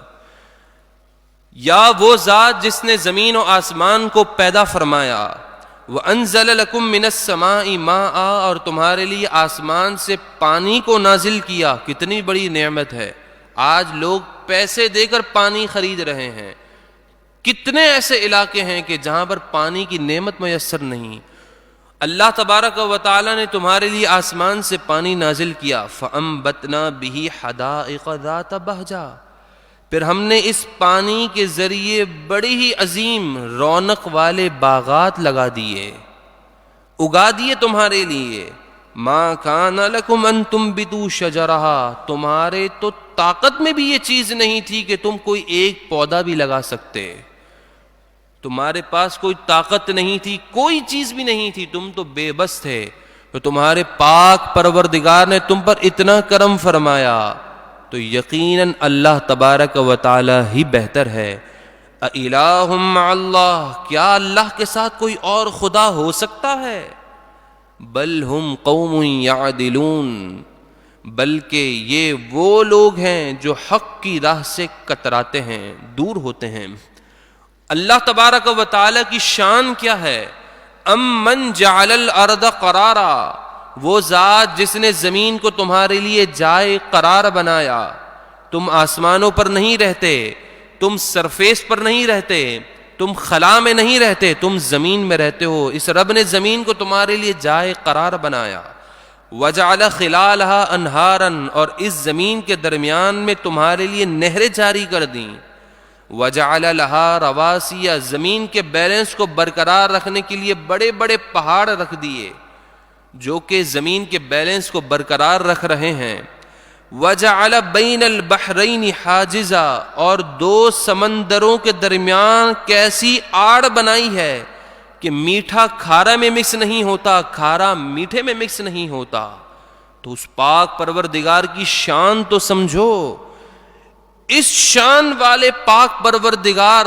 یا وہ ذات جس نے زمین و آسمان کو پیدا فرمایا. وَأَنزَلَ لَكُم مِّنَ السَّمَاءِ مَاءً، اور تمہارے لیے آسمان سے پانی کو نازل کیا. کتنی بڑی نعمت ہے، آج لوگ پیسے دے کر پانی خرید رہے ہیں. کتنے ایسے علاقے ہیں کہ جہاں پر پانی کی نعمت میسر نہیں. اللہ تبارک و تعالی نے تمہارے لیے آسمان سے پانی نازل کیا. فَأَنبَتْنَا بِهِ حَدَائِقَ ذَاتَ بَهْجَةٍ، پھر ہم نے اس پانی کے ذریعے بڑی ہی عظیم رونق والے باغات لگا دیے، اگا دیے تمہارے لیے. ما کان لکم ان تنبتوا شجرہا، تمہارے تو طاقت میں بھی یہ چیز نہیں تھی کہ تم کوئی ایک پودا بھی لگا سکتے. تمہارے پاس کوئی طاقت نہیں تھی، کوئی چیز بھی نہیں تھی، تم تو بے بس تھے. تو تمہارے پاک پروردگار نے تم پر اتنا کرم فرمایا، تو یقیناً اللہ تبارک و تعالی ہی بہتر ہے. اِلٰہٌ مع اللہ، کیا اللہ کے ساتھ کوئی اور خدا ہو سکتا ہے؟ بل ہم قوم یعدلون، بلکہ یہ وہ لوگ ہیں جو حق کی راہ سے کتراتے ہیں، دور ہوتے ہیں. اللہ تبارک و تعالی کی شان کیا ہے؟ امن جعل الارض قرارا، وہ ذات جس نے زمین کو تمہارے لیے جائے قرار بنایا. تم آسمانوں پر نہیں رہتے، تم سرفیس پر نہیں رہتے، تم خلا میں نہیں رہتے، تم زمین میں رہتے ہو. اس رب نے زمین کو تمہارے لیے جائے قرار بنایا. وجعل خلالها انہارا، اور اس زمین کے درمیان میں تمہارے لیے نہریں جاری کر دیں. وجعل لها رواسی، زمین کے بیلنس کو برقرار رکھنے کے لیے بڑے بڑے پہاڑ رکھ دیے جو کہ زمین کے بیلنس کو برقرار رکھ رہے ہیں. وجعل بین البحرین حاجزا، اور دو سمندروں کے درمیان کیسی آڑ بنائی ہے کہ میٹھا کھارا میں مکس نہیں ہوتا، کھارا میٹھے میں مکس نہیں ہوتا. تو اس پاک پروردگار کی شان تو سمجھو. اس شان والے پاک پروردگار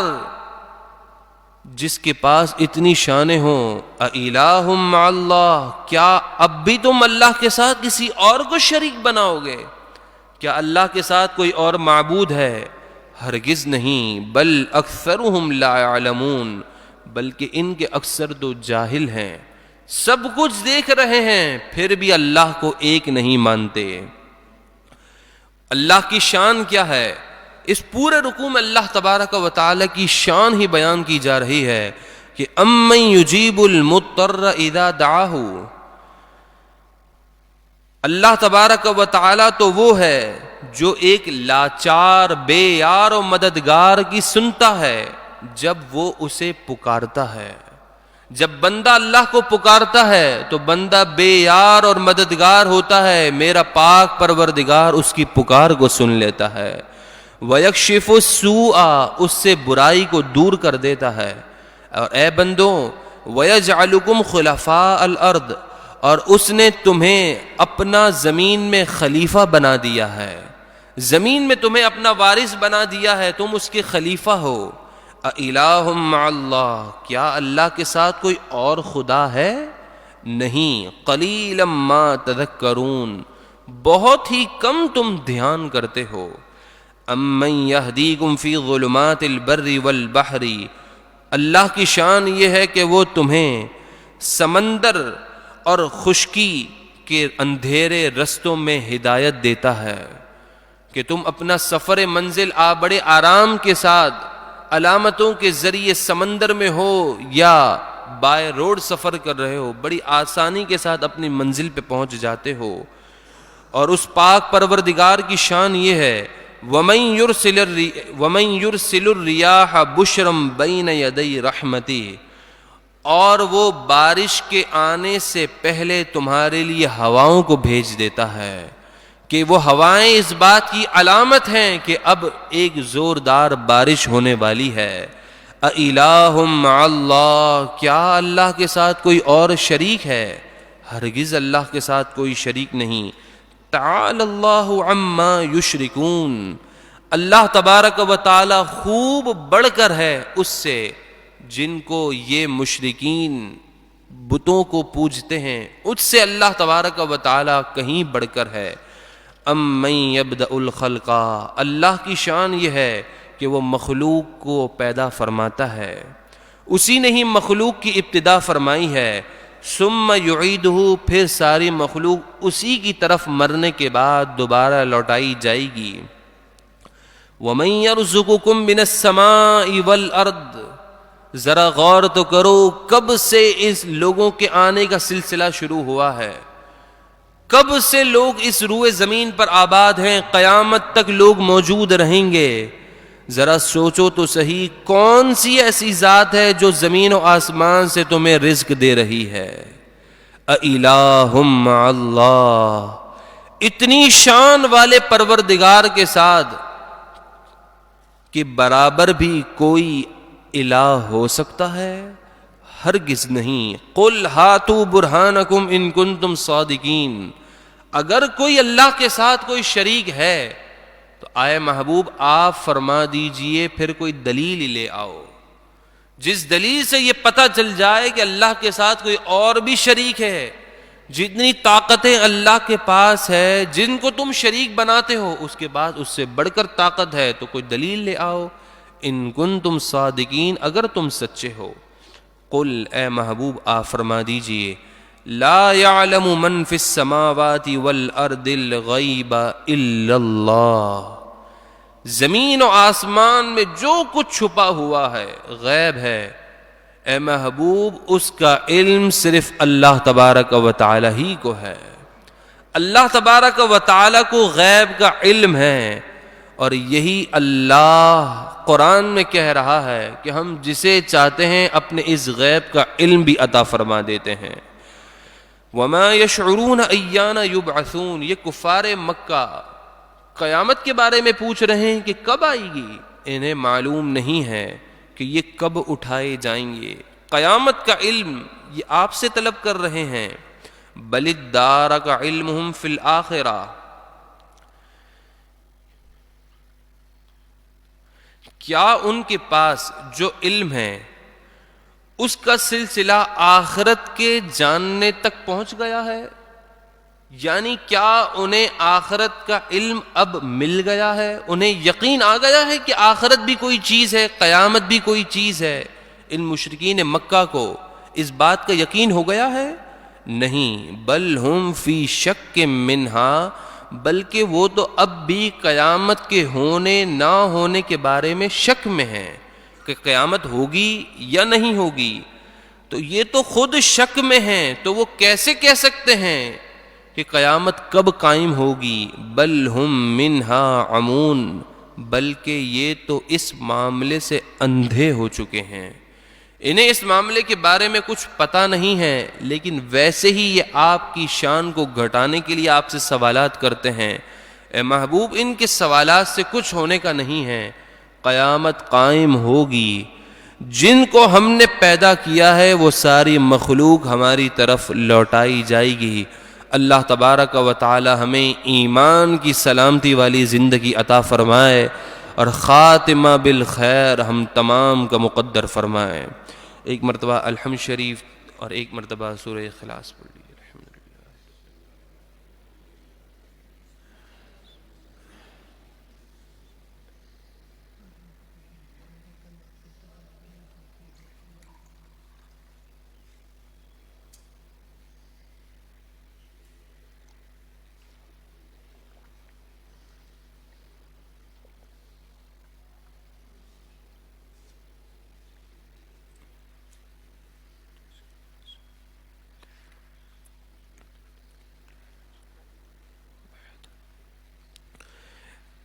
جس کے پاس اتنی شانیں ہوں، اِلٰہٌ مع اللہ، کیا اب بھی تم اللہ کے ساتھ کسی اور کو شریک بناؤ گے؟ کیا اللہ کے ساتھ کوئی اور معبود ہے؟ ہرگز نہیں. بل اکثرهم لا يعلمون، بلکہ ان کے اکثر تو جاہل ہیں، سب کچھ دیکھ رہے ہیں پھر بھی اللہ کو ایک نہیں مانتے. اللہ کی شان کیا ہے؟ اس پورے رکوع میں اللہ تبارک و تعالی کی شان ہی بیان کی جا رہی ہے کہ امن یجیب المضطر اذا دعاہ. اللہ تبارک و تعالی تو وہ ہے جو ایک لاچار بے یار و مددگار کی سنتا ہے جب وہ اسے پکارتا ہے. جب بندہ اللہ کو پکارتا ہے تو بندہ بے یار اور مددگار ہوتا ہے، میرا پاک پروردگار اس کی پکار کو سن لیتا ہے. وَيَكْشِفُ السُّوءَ، اس سے برائی کو دور کر دیتا ہے. اور اے بندوں، وَيَجْعَلُكُمْ خُلَفَاءَ الْأَرْضِ، اور اس نے تمہیں اپنا زمین میں خلیفہ بنا دیا ہے، زمین میں تمہیں اپنا وارث بنا دیا ہے، تم اس کے خلیفہ ہو. اِلٰہٌ مع اللہ، کیا اللہ کے ساتھ کوئی اور خدا ہے؟ نہیں. قلیلا ما تذکرون، بہت ہی کم تم دھیان کرتے ہو. امن یہدیکم فی ظلمات البر والبحر، اللہ کی شان یہ ہے کہ وہ تمہیں سمندر اور خشکی کے اندھیرے رستوں میں ہدایت دیتا ہے کہ تم اپنا سفر منزل بڑے آرام کے ساتھ علامتوں کے ذریعے سمندر میں ہو یا بائی روڈ سفر کر رہے ہو، بڑی آسانی کے ساتھ اپنی منزل پہ پہنچ جاتے ہو. اور اس پاک پروردگار کی شان یہ ہے وَمَن يُرْسِلُ الرِّيَاحَ بُشْرًا بَيْنَ يَدَيْ رَحْمَتِهِ، اور وہ بارش کے آنے سے پہلے تمہارے لیے ہواؤں کو بھیج دیتا ہے کہ وہ ہوائیں اس بات کی علامت ہیں کہ اب ایک زوردار بارش ہونے والی ہے. اِلٰہٌ مع اللہ، کیا اللہ کے ساتھ کوئی اور شریک ہے؟ ہرگز اللہ کے ساتھ کوئی شریک نہیں. تعالی اللہ عما یشرکون، اللہ تبارک و تعالی خوب بڑھ کر ہے اس سے جن کو یہ مشرکین بتوں کو پوجتے ہیں، اس سے اللہ تبارک و تعالی کہیں بڑھ کر ہے. امن یبدأ الخلق، اللہ کی شان یہ ہے کہ وہ مخلوق کو پیدا فرماتا ہے، اسی نے ہی مخلوق کی ابتدا فرمائی ہے. ثم یعیدہ، پھر ساری مخلوق اسی کی طرف مرنے کے بعد دوبارہ لوٹائی جائے گی. وَمَن يَرْزُقُكُم مِّنَ السَّمَاءِ وَالْأَرْضِ، ذرا غور تو کرو کب سے اس لوگوں کے آنے کا سلسلہ شروع ہوا ہے، کب سے لوگ اس روئے زمین پر آباد ہیں، قیامت تک لوگ موجود رہیں گے. ذرا سوچو تو صحیح، کون سی ایسی ذات ہے جو زمین و آسمان سے تمہیں رزق دے رہی ہے؟ اِلٰہٌ مع اللہ، اتنی شان والے پروردگار کے ساتھ کہ برابر بھی کوئی الہ ہو سکتا ہے؟ ہرگز نہیں. قل ہاتوا برہانکم ان کنتم صادقین، اگر کوئی اللہ کے ساتھ کوئی شریک ہے تو آئے محبوب آپ فرما دیجئے، پھر کوئی دلیل لے آؤ جس دلیل سے یہ پتہ چل جائے کہ اللہ کے ساتھ کوئی اور بھی شریک ہے. جتنی طاقتیں اللہ کے پاس ہے، جن کو تم شریک بناتے ہو، اس کے بعد اس سے بڑھ کر طاقت ہے، تو کوئی دلیل لے آؤ. ان کنتم صادقین، اگر تم سچے ہو. قل، اے محبوب آپ فرما دیجئے، لا يعلم من في السماوات والارض الغیب الا اللہ، زمین و آسمان میں جو کچھ چھپا ہوا ہے غیب ہے، اے محبوب اس کا علم صرف اللہ تبارک و تعالی ہی کو ہے. اللہ تبارک و تعالی کو غیب کا علم ہے، اور یہی اللہ قرآن میں کہہ رہا ہے کہ ہم جسے چاہتے ہیں اپنے اس غیب کا علم بھی عطا فرما دیتے ہیں۔ وما یشعرون ایان یبعثون، یہ کفار مکہ قیامت کے بارے میں پوچھ رہے ہیں کہ کب آئے گی، انہیں معلوم نہیں ہے کہ یہ کب اٹھائے جائیں گے۔ قیامت کا علم یہ آپ سے طلب کر رہے ہیں۔ بل ادارک علمہم فی الآخرہ، کیا ان کے پاس جو علم ہے اس کا سلسلہ آخرت کے جاننے تک پہنچ گیا ہے؟ یعنی کیا انہیں آخرت کا علم اب مل گیا ہے، انہیں یقین آ گیا ہے کہ آخرت بھی کوئی چیز ہے، قیامت بھی کوئی چیز ہے؟ ان مشرکین مکہ کو اس بات کا یقین ہو گیا ہے؟ نہیں، بل ہم فی شک منہا، بلکہ وہ تو اب بھی قیامت کے ہونے نہ ہونے کے بارے میں شک میں ہیں کہ قیامت ہوگی یا نہیں ہوگی۔ تو یہ تو خود شک میں ہیں، تو وہ کیسے کہہ سکتے ہیں کہ قیامت کب قائم ہوگی؟ بل ہم منہا عمون، بلکہ یہ تو اس معاملے سے اندھے ہو چکے ہیں، انہیں اس معاملے کے بارے میں کچھ پتہ نہیں ہے، لیکن ویسے ہی یہ آپ کی شان کو گھٹانے کے لیے آپ سے سوالات کرتے ہیں۔ اے محبوب، ان کے سوالات سے کچھ ہونے کا نہیں ہے، قیامت قائم ہوگی۔ جن کو ہم نے پیدا کیا ہے وہ ساری مخلوق ہماری طرف لوٹائی جائے گی۔ اللہ تبارک و تعالی ہمیں ایمان کی سلامتی والی زندگی عطا فرمائے اور خاتمہ بالخیر ہم تمام کا مقدر فرمائے۔ ایک مرتبہ الحمد شریف اور ایک مرتبہ سورہ اخلاص پڑھ لیجیے۔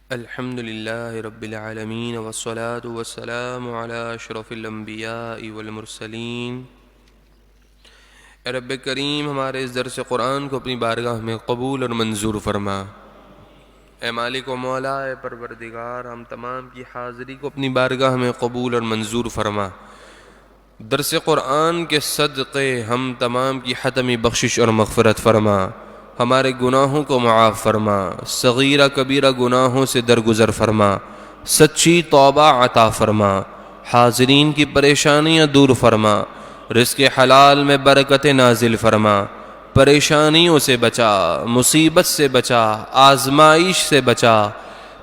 الحمد للہ رب العالمین والصلاة والسلام علی اشرف الانبیاء والمرسلین۔ اے رب کریم، ہمارے اس درس قرآن کو اپنی بارگاہ میں قبول اور منظور فرما۔ اے مالک و مولا، اے پروردگار، ہم تمام کی حاضری کو اپنی بارگاہ میں قبول اور منظور فرما۔ درس قرآن کے صدقے ہم تمام کی حتمی بخشش اور مغفرت فرما، ہمارے گناہوں کو معاف فرما، صغیرہ کبیرہ گناہوں سے درگزر فرما، سچی توبہ عطا فرما، حاضرین کی پریشانیاں دور فرما، رزق حلال میں برکت نازل فرما، پریشانیوں سے بچا، مصیبت سے بچا، آزمائش سے بچا،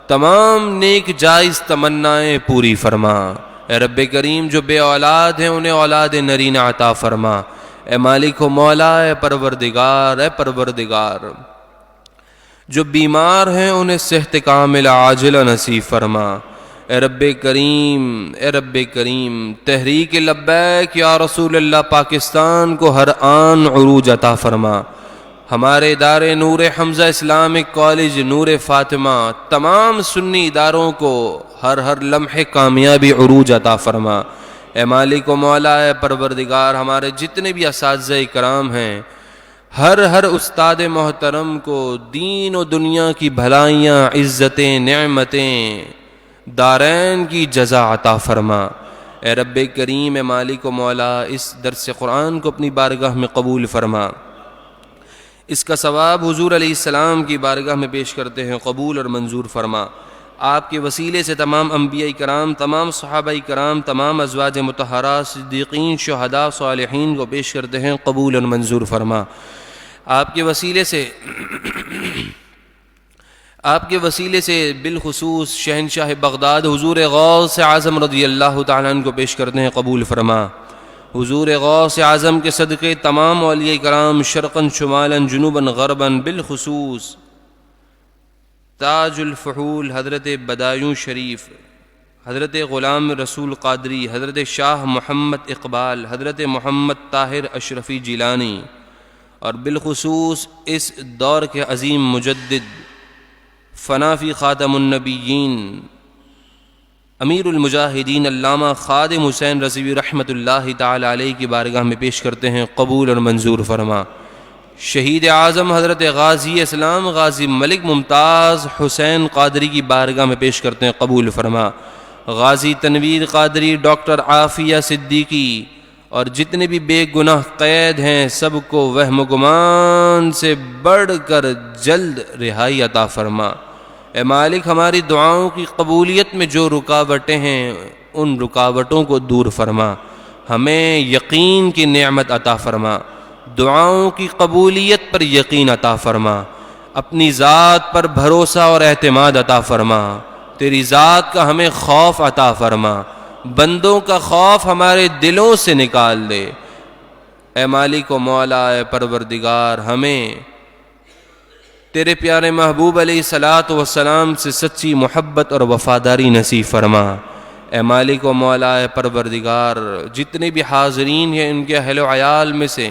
تمام نیک جائز تمنائیں پوری فرما۔ اے رب کریم، جو بے اولاد ہیں انہیں اولاد نرینہ عطا فرما۔ اے مالک و مولا، اے پروردگار، جو بیمار ہیں انہیں صحت کاملہ عاجلہ نصیب فرما۔ اے رب کریم، تحریک لبیک یا رسول اللہ پاکستان کو ہر آن عروج عطا فرما۔ ہمارے ادارے نور حمزہ اسلامک کالج، نور فاطمہ، تمام سنی اداروں کو ہر لمحے کامیابی عروج عطا فرما۔ اے مالک و مولا، اے پروردگار، ہمارے جتنے بھی اساتذہ کرام ہیں، ہر استاد محترم کو دین و دنیا کی بھلائیاں، عزتیں، نعمتیں، دارین کی جزا عطا فرما۔ اے رب کریم، اے مالک و مولا، اس درس قرآن کو اپنی بارگاہ میں قبول فرما۔ اس کا ثواب حضور علیہ السلام کی بارگاہ میں پیش کرتے ہیں، قبول اور منظور فرما۔ آپ کے وسیلے سے تمام انبیاء کرام، تمام صحابہ کرام، تمام ازواج مطہرات، صدیقین، شہداء، صالحین کو پیش کرتے ہیں، قبول اور منظور فرما۔ آپ کے وسیلے سے بالخصوص شہنشاہ بغداد حضور غوث اعظم رضی اللہ تعالیٰ عنہ کو پیش کرتے ہیں، قبول فرما۔ حضور غوث اعظم کے صدقے تمام اولیاء کرام شرقاً شمالاً جنوباً غرباً، بالخصوص تاج الفحول حضرت بدایوں شریف، حضرت غلام رسول قادری، حضرت شاہ محمد اقبال، حضرت محمد طاہر اشرفی جیلانی اور بالخصوص اس دور کے عظیم مجدد فنا فی خاتم النبیین امیر المجاہدین علامہ خادم حسین رضوی رحمۃ اللہ تعالی علیہ کی بارگاہ میں پیش کرتے ہیں، قبول اور منظور فرما۔ شہید اعظم حضرت غازی اسلام غازی ملک ممتاز حسین قادری کی بارگاہ میں پیش کرتے ہیں، قبول فرما۔ غازی تنویر قادری، ڈاکٹر عافیہ صدیقی اور جتنے بھی بے گناہ قید ہیں سب کو وہم و گمان سے بڑھ کر جلد رہائی عطا فرما۔ اے مالک، ہماری دعاؤں کی قبولیت میں جو رکاوٹیں ہیں ان رکاوٹوں کو دور فرما، ہمیں یقین کی نعمت عطا فرما، دعاؤں کی قبولیت پر یقین عطا فرما، اپنی ذات پر بھروسہ اور اعتماد عطا فرما، تیری ذات کا ہمیں خوف عطا فرما، بندوں کا خوف ہمارے دلوں سے نکال دے۔ اے مالک و مولا، اے پروردگار، ہمیں تیرے پیارے محبوب علیہ الصلاۃ والسلام سے سچی محبت اور وفاداری نصیب فرما۔ اے مالک و مولا، اے پروردگار، جتنے بھی حاضرین ہیں ان کے اہل و عیال میں سے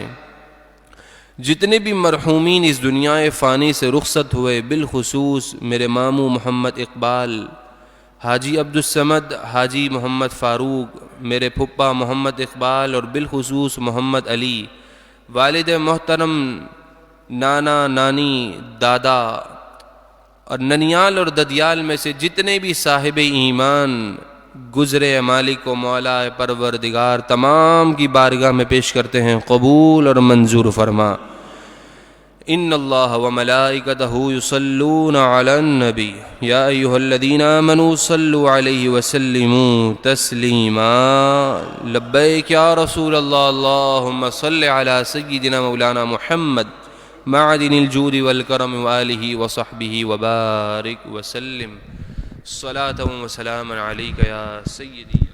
جتنے بھی مرحومین اس دنیا فانی سے رخصت ہوئے، بالخصوص میرے ماموں محمد اقبال، حاجی عبدالصمد، حاجی محمد فاروق، میرے پھپھا محمد اقبال اور بالخصوص محمد علی، والد محترم، نانا، نانی، دادا اور ننیال اور ددیال میں سے جتنے بھی صاحب ایمان گزرے، مالک و مولا پروردگار، تمام کی بارگاہ میں پیش کرتے ہیں، قبول اور منظور فرما۔ ان اللہ وملائکتہ یصلون علی النبی یا ایھا الذین آمنوا صلوا علیہ وسلموا تسلیما۔ لبیک یا رسول اللہ، اللہم صل علی سیدنا مولانا محمد معدن الجود والکرم وآلہ وصحبہ وبارک وسلم۔ صلاۃ و سلاما علیک یا سیدی۔